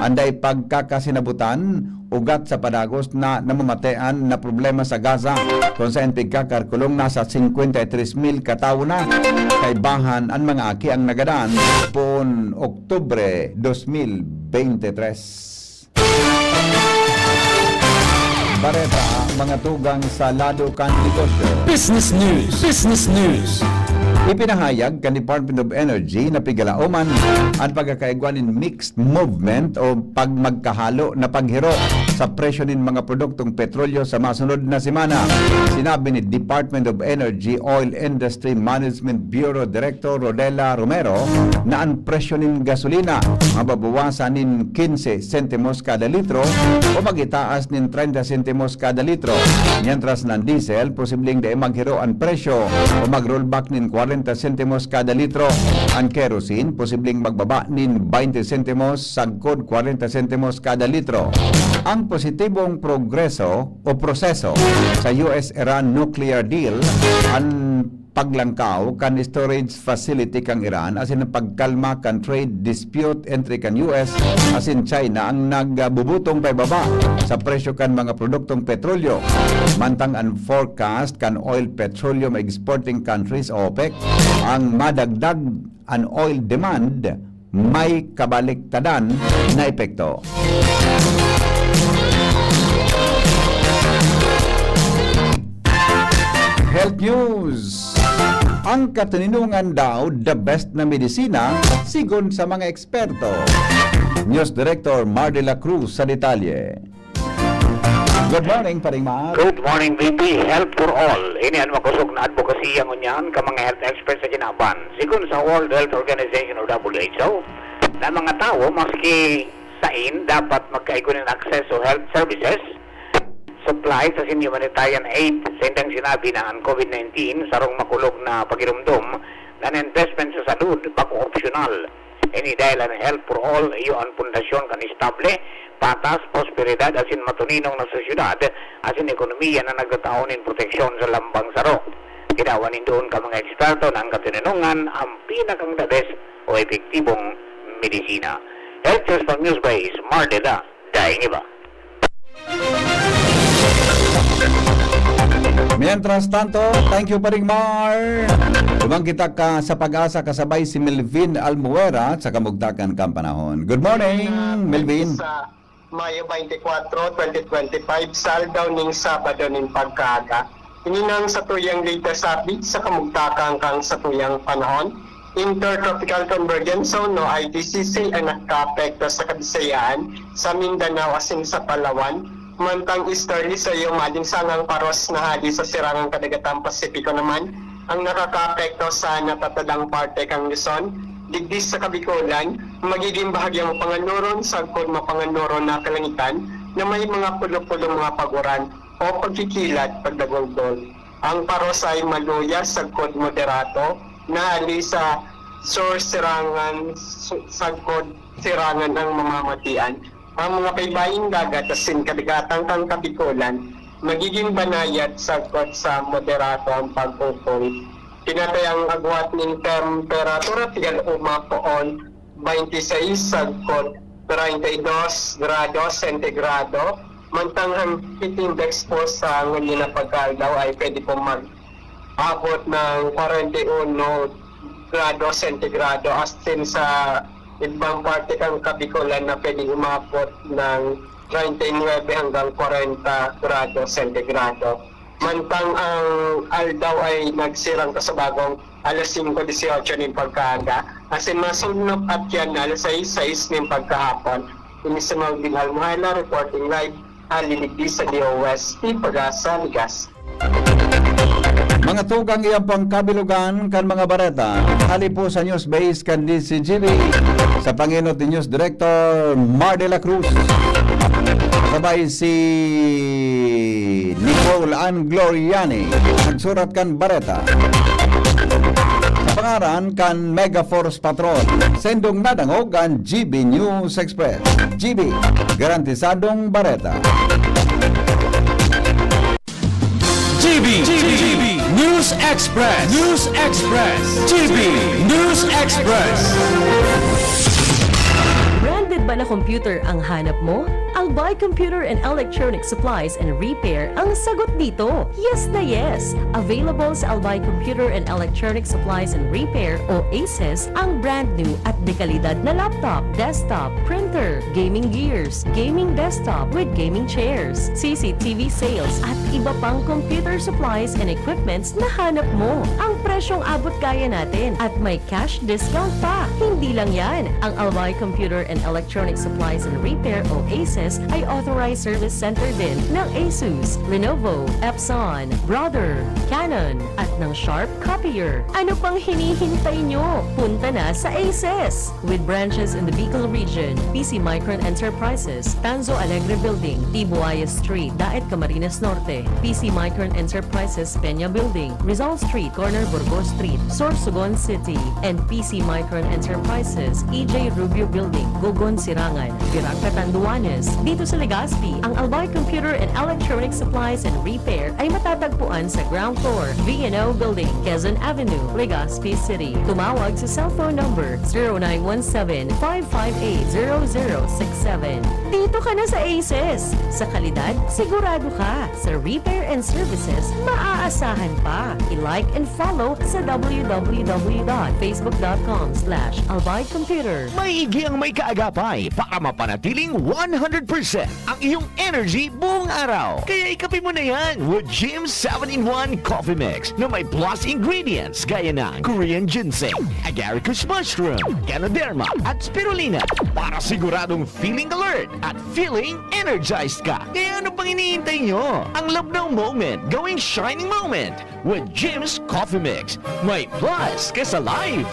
anday pagkakasinabutan ugat sa padagos na namamatean na problema sa Gaza, kung saan pigkakarkulong nasa 53,000 katao na kaibahan ang mga aki ang nagadaan pon Oktubre 2023. Bareta, mga tugang sa lado kan negosyo. Business News. Business News. Ipinahayag kan Department of Energy na pigalaoman ang pagkakaigwan in mixed movement o pagmagkahalo na paghiro sa presyo ng mga produktong petrolyo sa masunod na semana. Sinabi ni Department of Energy Oil Industry Management Bureau Director Rodela Romero na ang presyo ng gasolina mababawasan ng 15 centimos kada litro o magitaas ng 30 centimos kada litro. Mientras ng diesel, posibleng de maghiro ang presyo o mag-rollback ng 40 centimos kada litro. Ang kerosene, posibleng magbaba nin 20 centimos sagkod 40 centimos kada litro. Ang positibong progreso o proseso sa US-Iran nuclear deal, ang paglangkaw kan storage facility kang Iran, asin ang pagkalma kan trade dispute entre kan US asin China ang nagbubutong paibaba sa presyo kan mga produktong petrolyo. Mantang ang forecast kan oil petroleum exporting countries OPEC ang madagdag ang oil demand may kabaliktadan na epekto. Health News. Ang katininungan daw the best na medisina sigon sa mga eksperto. News Director Mar de la Cruz sa detalye. Good morning, Paring Mar. Good morning, VP. Health for all. Ini ang makusog na advocacy ang unyan ka mga health experts sa Ginaban. Sigun sa World Health Organization o WHO, na mga tao, maski sain, dapat magkaigo ng access to health services, supplies sa humanitarian aid, sa indang sinabi na ang COVID-19, sarong makulog na pagirumdum, na investment sa salud, bago optional. Ini dahil ang health for all, iyo ang pundasyon kan estable, patas, prosperidad, asin matuninong na sa syudad, asin ekonomiya na nagtataonin proteksyon sa lambang saro. Kidawanin doon ka mga eksperto na ang katininungan ang pinakang the best o epektibong medisina. Health News from Newsbase, Mardeda, daing iba. Mientras tanto, thank you Paring Mar. Lumang kita ka sa pag-asa kasabay si Melvin Almuera sa kamugtakan kang panahon. Good morning, Melvin. Sa Mayo 24, 2025, saldaw ning Sabado ning pagkaaga. Ininang sa tuyang latest update sa kamugtakan kang sa tuyang panahon. Intertropical Convergence Zone no ITCC ang nagka-apekto sa Kabisayaan, sa Mindanao asin sa Palawan. Mantang easterly sa iyong madingsangang paros na hali sa sirangang kadagatang Pasipiko naman ang nakaka-apekto sa natatadang parte kang Luzon. Digdis sa Kabikulan, magiging bahagyang panganuron sa kod mapanganuron na kalangitan na may mga pulo-pulong mga paguran o pagkikilat pagdagolgol. Ang paros ay maluya sa kod moderato na hali sa sirangan sa kod sirangan ang mamamatian. Ang mga kaibaying dagat asin kadagatang kang Kabikulan, magiging banayad sagkot sa moderato ang pagpupong. Tinatayang agwat ng temperatura tigal umapoon 26 sagkot 32 grado sentigrado. Mantang ang heat index po sa ngayon na pagkaldaw ay pwede po mag-abot ng 41 grado sentigrado asin sa ibang parte kang Kabikulan na pwedeng umabot ng 39 hanggang 40 grado sentigrado. Mantang ang aldaw ay nagsirang kasabagong alas 5:18 ng pagkaaga. Asin masunod at yan alas 6:06 ng pagkahapon. Ini sa mga Almuhala reporting live ang liligdi sa DOST Pag-asa Ligas. Mga tugang iyang pangkabilugan kan mga bareta, hali po sa News Base kan DCGB sa Panginot ni News Director Mar de la Cruz. Sabay si Nicole Ann Gloriani, nagsurat kan bareta. Sa pangaran kan Megaforce Patrol, sendong nadangog ang GB News Express. GB, garantisadong bareta. GB News Express. GB News Express. Branded ba na computer ang hanap mo? Albay Computer and Electronic Supplies and Repair ang sagot dito. Yes na yes! Available sa Albay Computer and Electronic Supplies and Repair o ACES ang brand new at dekalidad na laptop, desktop, printer, gaming gears, gaming desktop with gaming chairs, CCTV sales at iba pang computer supplies and equipments na hanap mo. Ang presyong abot kaya natin at may cash discount pa. Hindi lang yan, ang Albay Computer and Electronic Supplies and Repair o ACES ay authorized service center din ng ASUS, Lenovo, Epson, Brother, Canon at ng Sharp Copier. Ano pang hinihintay nyo? Punta na sa ASUS! With branches in the Bicol region, PC Micron Enterprises, Tanzo Alegre Building, Tibuaya Street, Daet Camarines Norte, PC Micron Enterprises, Peña Building, Rizal Street, Corner Burgos Street, Sorsogon City, and PC Micron Enterprises, EJ Rubio Building, Gogon Sirangan, Virac Catanduanes. Dito sa Legazpi, ang Albay Computer and Electronic Supplies and Repair ay matatagpuan sa ground floor, V&O Building, Quezon Avenue, Legazpi City. Tumawag sa cellphone number 0917-558-0067. Dito ka na sa ACES. Sa kalidad, sigurado ka. Sa repair and services, maaasahan pa. I-like and follow sa www.facebook.com/albaycomputer. Maigi ang may kaagapay para mapanatiling 100% ang iyong energy buong araw. Kaya ikapin mo na yan with Jim 7-in-1 Coffee Mix na may plus ingredients gaya ng Korean ginseng, agaricus mushroom, Ganoderma at spirulina para siguradong feeling alert at feeling energized ka. Kaya ano pang iniintay nyo? Ang love ng moment gawing shining moment with Jim's Coffee Mix. May plus ka sa life.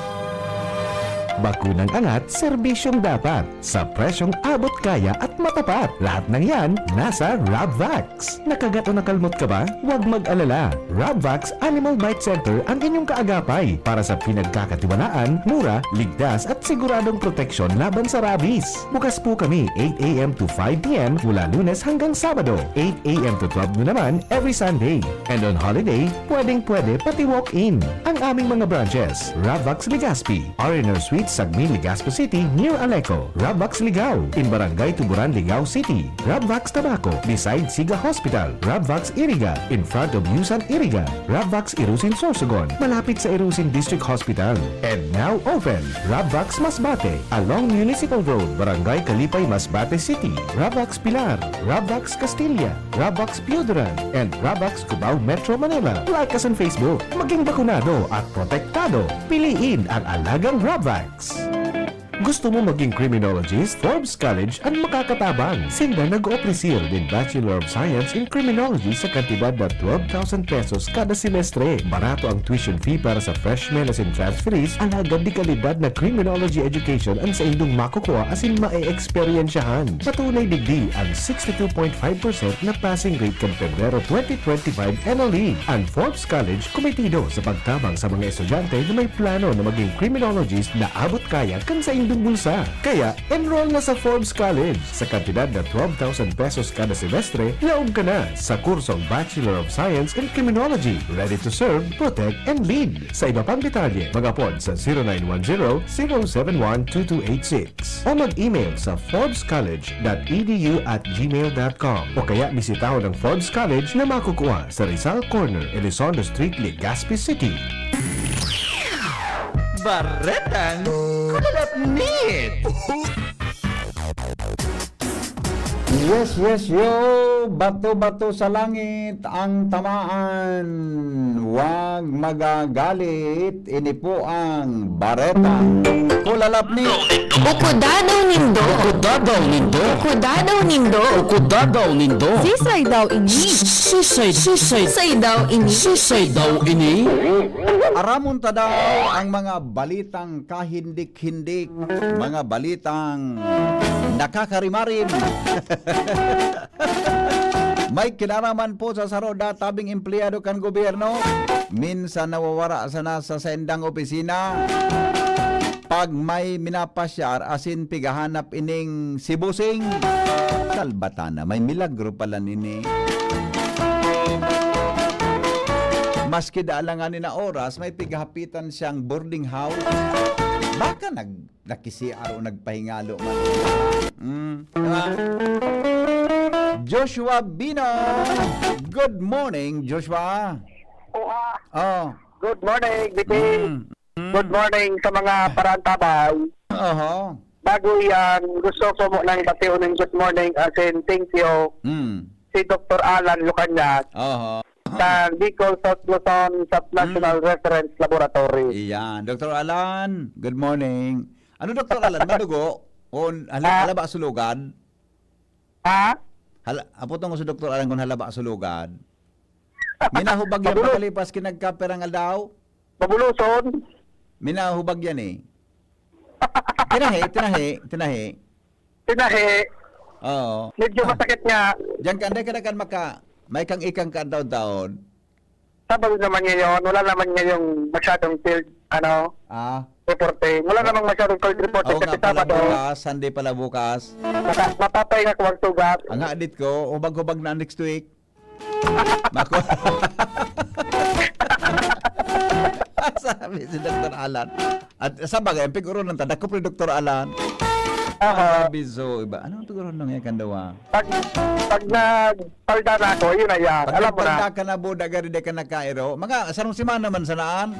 Bakunang angat, serbisyong dapat. Sa presyong abot kaya at matapat. Lahat ng yan, nasa Rabvax. Nakagat o nakalmot ka ba? Huwag mag-alala. Rabvax Animal Bite Center ang inyong kaagapay para sa pinagkakatiwalaan, mura, ligtas at siguradong proteksyon laban sa rabies. Bukas po kami 8 a.m. to 5 p.m. mula Lunes hanggang Sabado, 8 a.m. to 12 noon naman every Sunday. And on holiday, pwedeng-pwede pati walk-in. Ang aming mga branches, Rabvax Legazpi, Ariner Suite, Sagmin, Legazpi City, near Aleco. Rabvax Ligao, in Barangay Tuburan, Ligao City. Rabvax Tabaco, beside Siga Hospital. Rabvax Iriga, in front of Yusan Iriga. Rabvax Irusin Sorsogon, malapit sa Irusin District Hospital. And now open, Rabvax Masbate, along Municipal Road, Barangay Kalipay, Masbate City. Rabvax Pilar, Rabvax Castilla, Rabvax Piudaran, and Rabvax Cubao Metro Manila. Like us on Facebook, maging bakunado at protektado. Piliin ang alagang Rabvax. Gusto mo maging criminologist? Forbes College ang makakatabang. Sila nag-opresir din Bachelor of Science in Criminology sa kantidad na 12,000 pesos kada semestre. Barato ang tuition fee para sa freshmen as in transferees. Alagad di kalidad na criminology education ang sa indong makukuha as in mae-experyensyahan. Patunay digdi ang 62.5% na passing rate kan Pebrero 2025 NLE. Ang Forbes College kumitido sa pagtabang sa mga estudyante na may plano na maging criminologist na abot kaya kan sa indong bulsa. Kaya, enroll na sa Forbes College. Sa kantidad na 12,000 pesos kada semestre, laog ka na sa kursong Bachelor of Science in Criminology. Ready to serve, protect, and lead. Sa iba pang detalye, mag-apod sa 0910-071-2286 o mag-email sa forbescollege.edu@gmail.com o kaya bisitaho ng Forbes College na makukuha sa Rizal Corner, Elizondo Street, Legazpi City. Baretang Kulatnit! Yes, yes, yo! bato-bato sa langit ang tamaan. Huwag magagalit, ini po ang bareta. Kulalap ni Ukudadaw nindo. Ukudadaw nindo. Ukudadaw nindo. Ukudadaw nindo. Sisay daw ini. Sisay Sisay daw ini. Sisay daw ini. Aramon ta daw ang mga balitang kahindik-hindik, mga balitang nakakarimarim. May kinaraman po sa saroda tabing empleyado kan gobyerno. Minsan nawawara sa nasa sendang opisina. Pag may minapasyar, asin pigahanap ining sibusing. Kalbatana, may milagro pala nini. Maski daalanganin na oras, may pigahapitan siyang boarding house. Baka nakisiar o nagpahingalo man. Diba? Joshua Bino. Good morning, Joshua. Oh. Good morning, BP. Good morning sa mga parantabay. Oho. Bago yan, gusto ko mo nang batiw ng good morning as in thank you si Dr. Alan Lucanyas Oho. sa Bicol South Luzon Sub National Reference Laboratory. Iyan. Dr. Alan, good morning. Ano, Dr. Alan? Madugo? O halaba sulugan? Ha? Apotong ko si Dr. Alan kung halaba sulugan. Minahubag yan pagkalipas kinagkaperang aldaw? Mabuluson? Minahubag yan eh. Tinahi. Oo. Medyo masakit nga. Diyan ka, hindi ka na kan may kang ikang ka taon-taon. Sabado naman ngayon, wala naman ngayong masyadong field, reporting. Wala namang masyadong field reporting Oo kasi nga pala Sabado. bukas, Sunday pala bukas. Mapapay nga kuwang sugat. Ang adit ko, hubag-hubag na next week. Mako. Sabi si Dr. Alan. At sa bagay, ang piguro ng tadak ko Dr. Alan. Sabi so, iba. Anong tuguro nang yan kandawa? Pag nagpalda na ako, yun na yan. Pag Alam mo na. nagpalda ka na buda, gari ka na kairo. Mga, sarong simana man sanaan?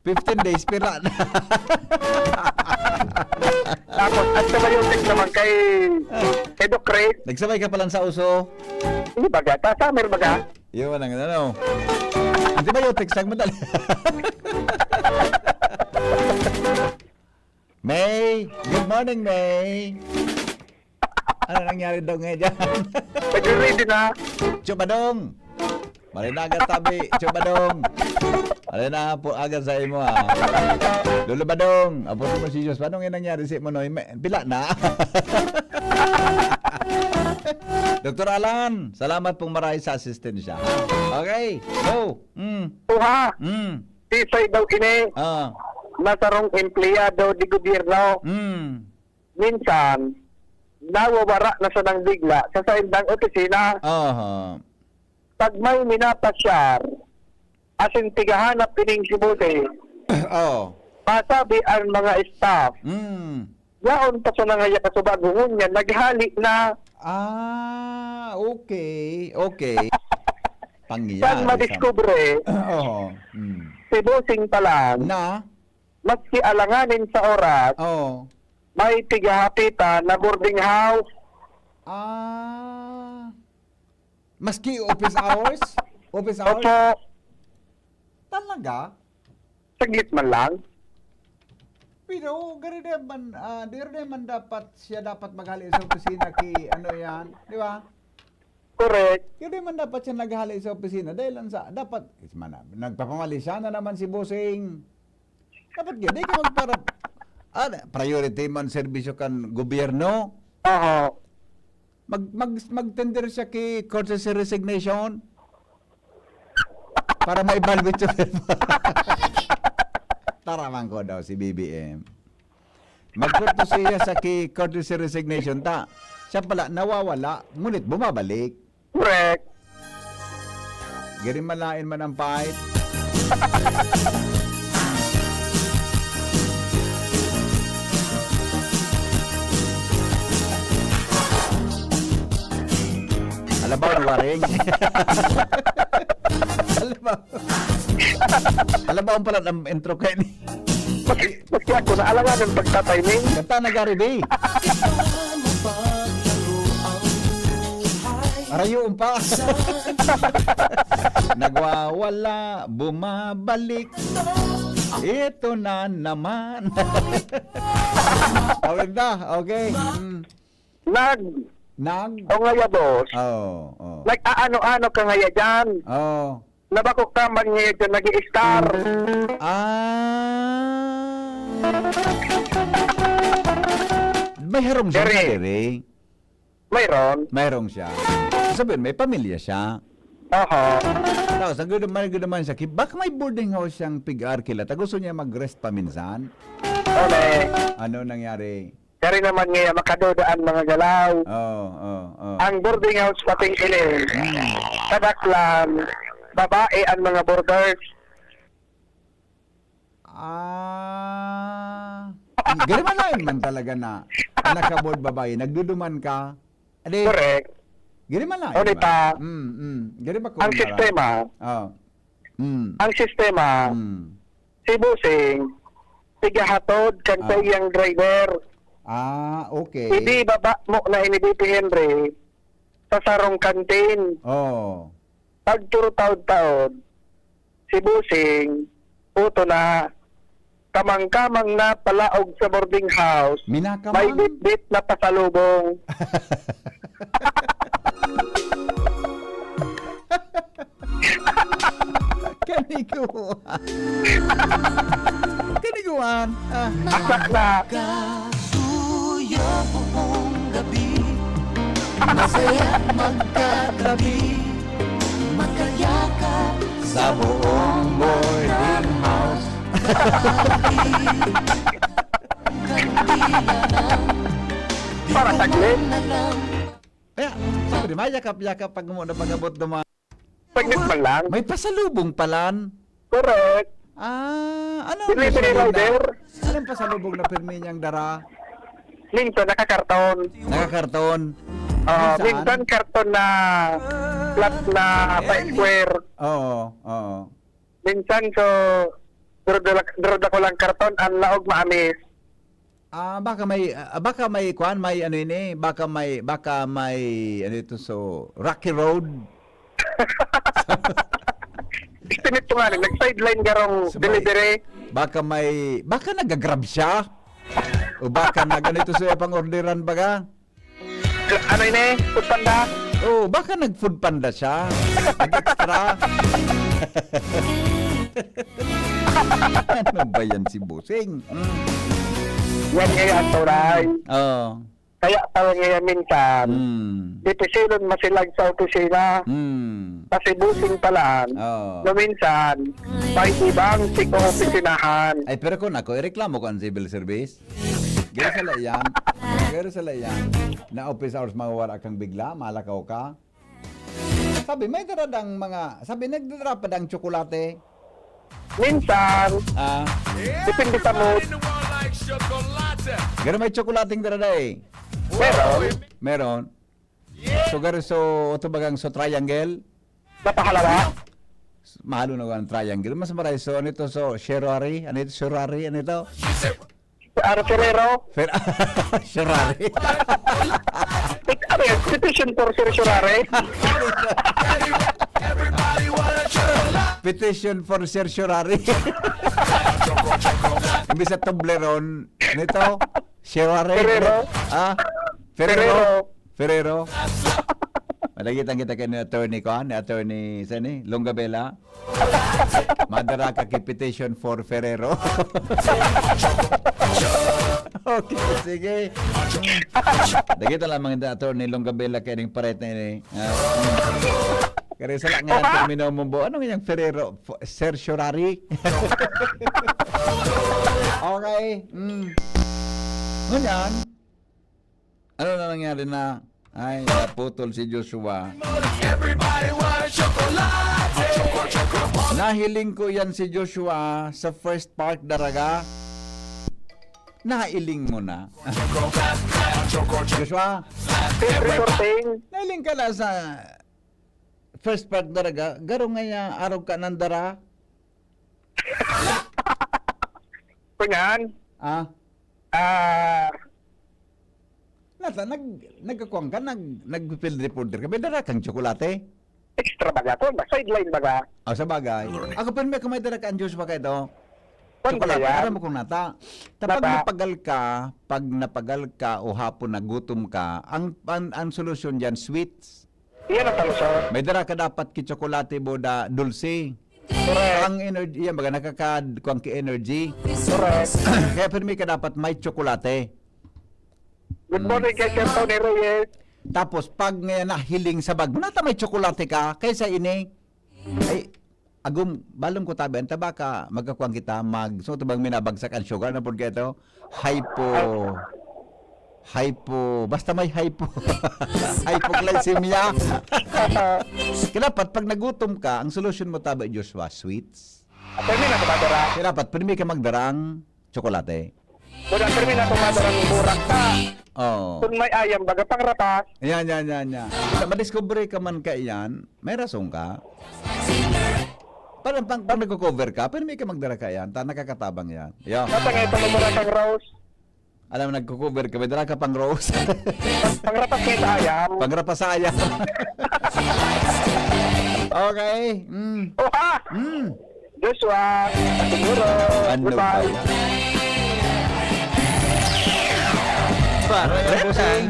15 days, pira na. Tapos, at sabayutik naman kay Doc Ray. Nagsabay ka palang sa uso? Hindi baga, summer baga. Yun ang ano. Antibiotics ang madali. May, good morning, May. Ano nangyari daw ngayon dyan? Nag-ready na. Chubadong. Malinagan tabi, Chubadong. Malina po agad sa imo ha. Lolo Badong, apo mo si Diyos. Paano nga nangyari si Manoy? Pila na. Dr. Alan, salamat pong marami sa asistensya. Okay, go. Tuha. Tisay daw kini. Nasarong empleyado di gobyerno. Minsan, nawawara na siya ng bigla sa saindang opisina. Pag may minapasyar, asin tigahanap kining sibuti. Pasabi ang mga staff. Yaon pa sa nangaya kasubagungon niya, naghali na. Okay. Pangyayari. Saan madiskubre, si Bossing pa lang, maski alanganin sa oras, may tigahapitan na boarding house. Maski office hours? Office hours? Opo. Talaga? Saglit man lang. Pero, gari naman dapat siya dapat maghali sa opisina ano yan, di ba? Correct. Gari man dapat siya naghali sa opisina dahil lang sa, dapat, nagpapamali siya na naman si Bossing. Dapat gani ka magparap, priority man serbisyo kan gobyerno. Mag-tender siya kay courtesy resignation para ma-evaluate siya. Taraman ko daw si BBM. Mag-courtesy siya sa kay courtesy resignation siya pala nawawala, ngunit bumabalik. Correct. Gari malain man ang pahit. Alabaw na waring. Alabaw pala ang intro kayo ni. Maski ako na alangan ng pagtatiming. Kanta na Gary B. Arayoon pa. Nagwawala, bumabalik. Ito na naman. Okay na, okay. O ngaya, boss. Oh. Nag-aano-ano ka ngaya dyan. Oh. Nabakok ka man ngaya dyan nag-i-star. May harong siya, Dere. Dere. Mayroon siya. Sabihin, may pamilya siya. Oho. Tapos, ang good naman siya, baka may boarding house siyang pig-arkila. Gusto niya mag-rest paminsan. Ole. Ano nangyari? Kari naman ngaya makadodaan mga galaw. Oh. Ang boarding house pating ilim. Kadaklan, babae ang mga boarders. Ganun man talaga na nakaboard babae, nagduduman ka. Adi, Correct. ganun man lang. Uli pa. Ganun ba Ang sistema, ang sistema, si Busing, tigahatod kan sa iyang driver. Okay. Hindi baba mo na ini-BP Henry sa sarong kantin. Oh. Pagturo taod-taod, si Busing, puto na, kamang-kamang na palaog sa boarding house, Minakamang? may bit-bit na pasalubong. Kaniguan. Asak na. Katuyo buong gabi, masaya magkatabi, magkayakap Sa buong boarding house. Para saglit. Kaya, siyempre, may yakap-yakap pag mo na pag-abot naman. Saglit man lang. May pasalubong palan. Correct. Ano? Delivery rider. Anong pasalubong na pirmi niyang dara? Minsan nakakarton. Nakakarton. Minsan karton na flat na pa-square. Oo. Minsan so durda ko lang karton ang laog maamis. Baka may kuan, may ano ini, baka may ano ito, so Rocky Road. Estimate ko nga nag-sideline garong delivery. Baka nagagrab siya. O baka ganito siya pang orderan baga. Ano ini? Food panda? Baka nag-food panda siya. Nag-extra. Ano ba yan si Busing? Yan ngayon, Toray. Kaya tawag ngayon minsan, dipisilon masilag sa opisina. Kasi busing palaan. No minsan, may ibang siko-opisinahan. Ay, pero kung ako, ireklamo ko ang civil service. Gero sa layan, na office hours mawawala kang bigla, malakaw ka. Sabi, may daradang nagdadara pa dang tsokolate. Minsan, depende sa mood. Garo may tsokolating darada eh. Meron. So, ito bagang triangle? Napahalawa? Mahalo na ang triangle. Mas maray. So, ano ito? So, Sherari? Ano ito? Sherari? Ano ito? Ferrero? Sherari? Ano yan? Petition for Sir Sherari? Petition for Sir Sherari. Imbis sa Toblerone. Ano ito? Sherari? Ferrero. Malagitan kita kay ni attorney Sani, Longabella. Madara ka kay petition for Ferrero. Okay, sige. Dagita lamang yung attorney Longabella kay ning paret na ini. Kaya sa lang nga termino mo bo. Ano yung Ferrero? Sir Sherari? Okay. Ngunyan, ano na nangyari na? Ay, naputol si Joshua. Nahiling ko yan si Joshua sa first park daraga. Nailing mo na. Joshua, nahiling ka na sa first park daraga. Garo nga araw ka ng dara. Kunyan? nata, nagkakuang ka, nag-field reporter ka, may dara kang tsokolate. Extra baga to, sideline baga. O, sa bagay. Ako pa may kamay dara ka ang Diyos pa kayo to. Kung Tsokolate, yan? alam mo kung nata. Pag Nata. napagal ka o hapon nagutom ka, ang solusyon dyan, sweets. Iyan ang talusod. May dara ka dapat ki tsokolate boda dulce. Correct. Ang energy, yan baga nakaka-kuang ki energy. Correct. Kaya pirmi ka dapat may tsokolate. Good morning kay Sir Tony Reyes. Tapos pag ngayon nahiling sa bag, nata may tsokolate ka, kaysa ini, ay, agum, balong ko tabi, anta ba ka, magkakuang kita, so ito bang minabagsak ang sugar na po ito? Basta may hypoglycemia. Kailangan pag nagutom ka, ang solusyon mo tabi, Joshua, sweets. Permi na tumadara. Kailangan pirmi ka magdarang tsokolate. Kung permi na tumadara ng burak ka. Oh. Kung may ayam baga pangratas. Yan. Madiscover ka man ka yan, may rason ka. Parang pag nag-cover ka, pero may ka magdara ka yan, nakakatabang yan. Yo. Natangay ito magdara kang rose. Alam mo, nag-cover ka, may dara ka pang rose. Pangratas kayo sa ayam. Pangrapasaya. Okay. Oha! Joshua, siguro. Ano ba Goodbye. yan? Para yan, bossing.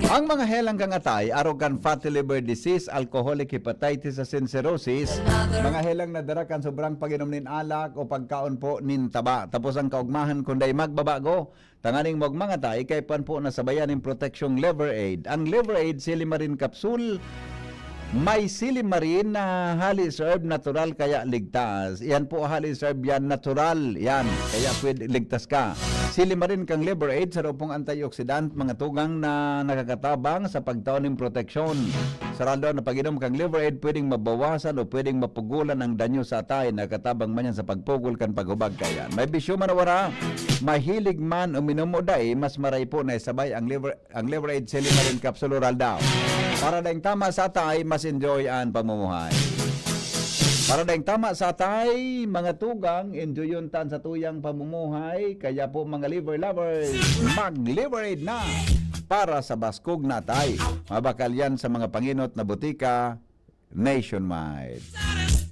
Ang mga helang kangatay, arrogant fatty liver disease, alcoholic hepatitis and cirrhosis, mga helang nadarakan sobrang pag-inom nin alak o pagkaon po nin taba. Tapos ang kaugmahan kunday magbabago, tanganing magmangatay kay pan po nasabayan ng protection liver aid. Ang liver aid silimarin capsule, may silimarin na halis herb natural kaya ligtas. Yan po halis herb yan natural. Yan, kaya pwede ligtas ka. Silimarin kang liver aid sa pong antioxidant, mga tugang na nakakatabang sa pagtaon ng proteksyon. Sarado na pag-inom kang liver aid, pwedeng mabawasan o pwedeng mapugulan ang danyo sa atay. Nakatabang man yan sa pagpugol kan paghubag kayan. May bisyo man wala, mahilig man uminom o dai, mas maray po na isabay ang liver aid silimarin capsule oral daw. Para dahing tama sa atay, mas enjoy ang pamumuhay. Para dahing tama sa atay, mga tugang, enjoy yun tan sa tuyang pamumuhay. Kaya po mga liver lovers, mag-liver aid na para sa baskog na atay. Mabakal yan sa mga panginot na butika nationwide.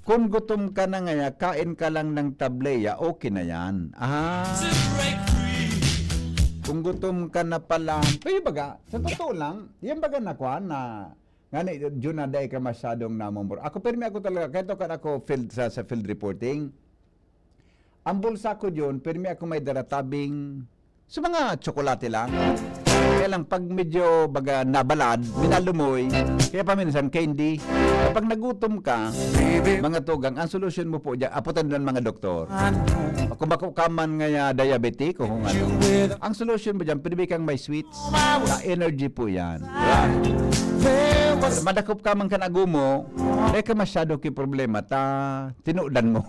Kung gutom ka na nga, kain ka lang ng tableya, okay na yan. Kung gutom ka na pala, pero baga, sa totoo lang, yung baga nakuha na, nga na, dyan na dahi ka masyadong namumuro. Ako, pero ako talaga, kahit ako sa field reporting, ang bulsa ko dyan, pero ako may daratabing, sa mga tsokolate lang. Kaya lang, pag medyo baga nabalad, minalumoy, kaya paminsan candy. Kapag nagutom ka, mga tugang, ang solusyon mo po dyan, aputan doon mga doktor. Kung makukaman nga diabetic, o kung ano, ang solusyon mo dyan, pwede kang may sweets, na energy po yan. Madakop ka man ka nagumo, ka masyado ki problema, tinudan mo.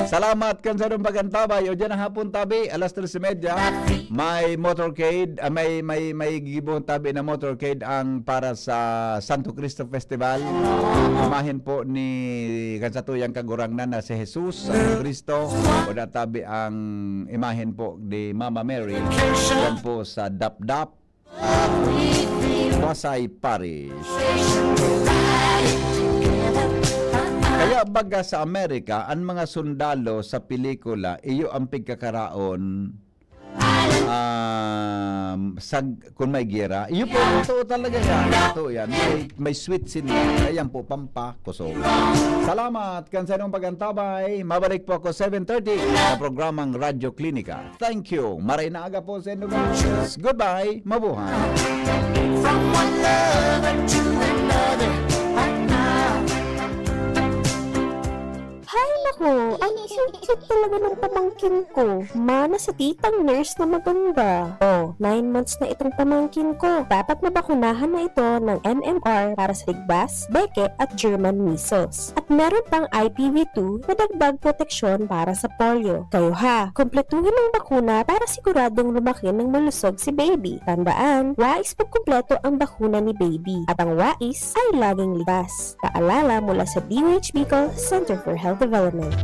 Salamat kan sa rumbagan tabay. O dyan ang hapon tabi, alas 3:30. May motorcade, may gibong tabi na motorcade ang para sa Santo Cristo Festival. Umahin po ni kansatuyang kagurangnan na si Jesus, Santo Cristo. O tabi ang imahin po ni Mama Mary. Yan po sa Dap-Dap, Pasay Parish. Kaya baga sa Amerika, ang mga sundalo sa pelikula, iyo ang pagkakaraon kung may gera. Iyo po, ito talaga yan. Ito yan. May sweet sin yan. Ayan po, pampakusog. Salamat, kansanong pagantabay. Mabalik po ako 7:30 sa programang Radyo Klinika. Thank you. Maray na aga po sa inyong mga. Goodbye. Mabuhay. From one lover to another. Hay nako, ang cute talaga ng pamangkin ko. Mana sa titang nurse na maganda. 9 months na itong pamangkin ko. Dapat nabakunahan na ito ng MMR para sa ligbas, beke at German measles. At meron pang IPV2 na dagdag proteksyon para sa polio. Kayo ha, kumpletuhin ang bakuna para siguradong lumaki ng malusog si baby. Tandaan, wais pag kumpleto ang bakuna ni baby. At ang wais ay laging ligas. Paalala mula sa DOH Bicol Center for Health Development.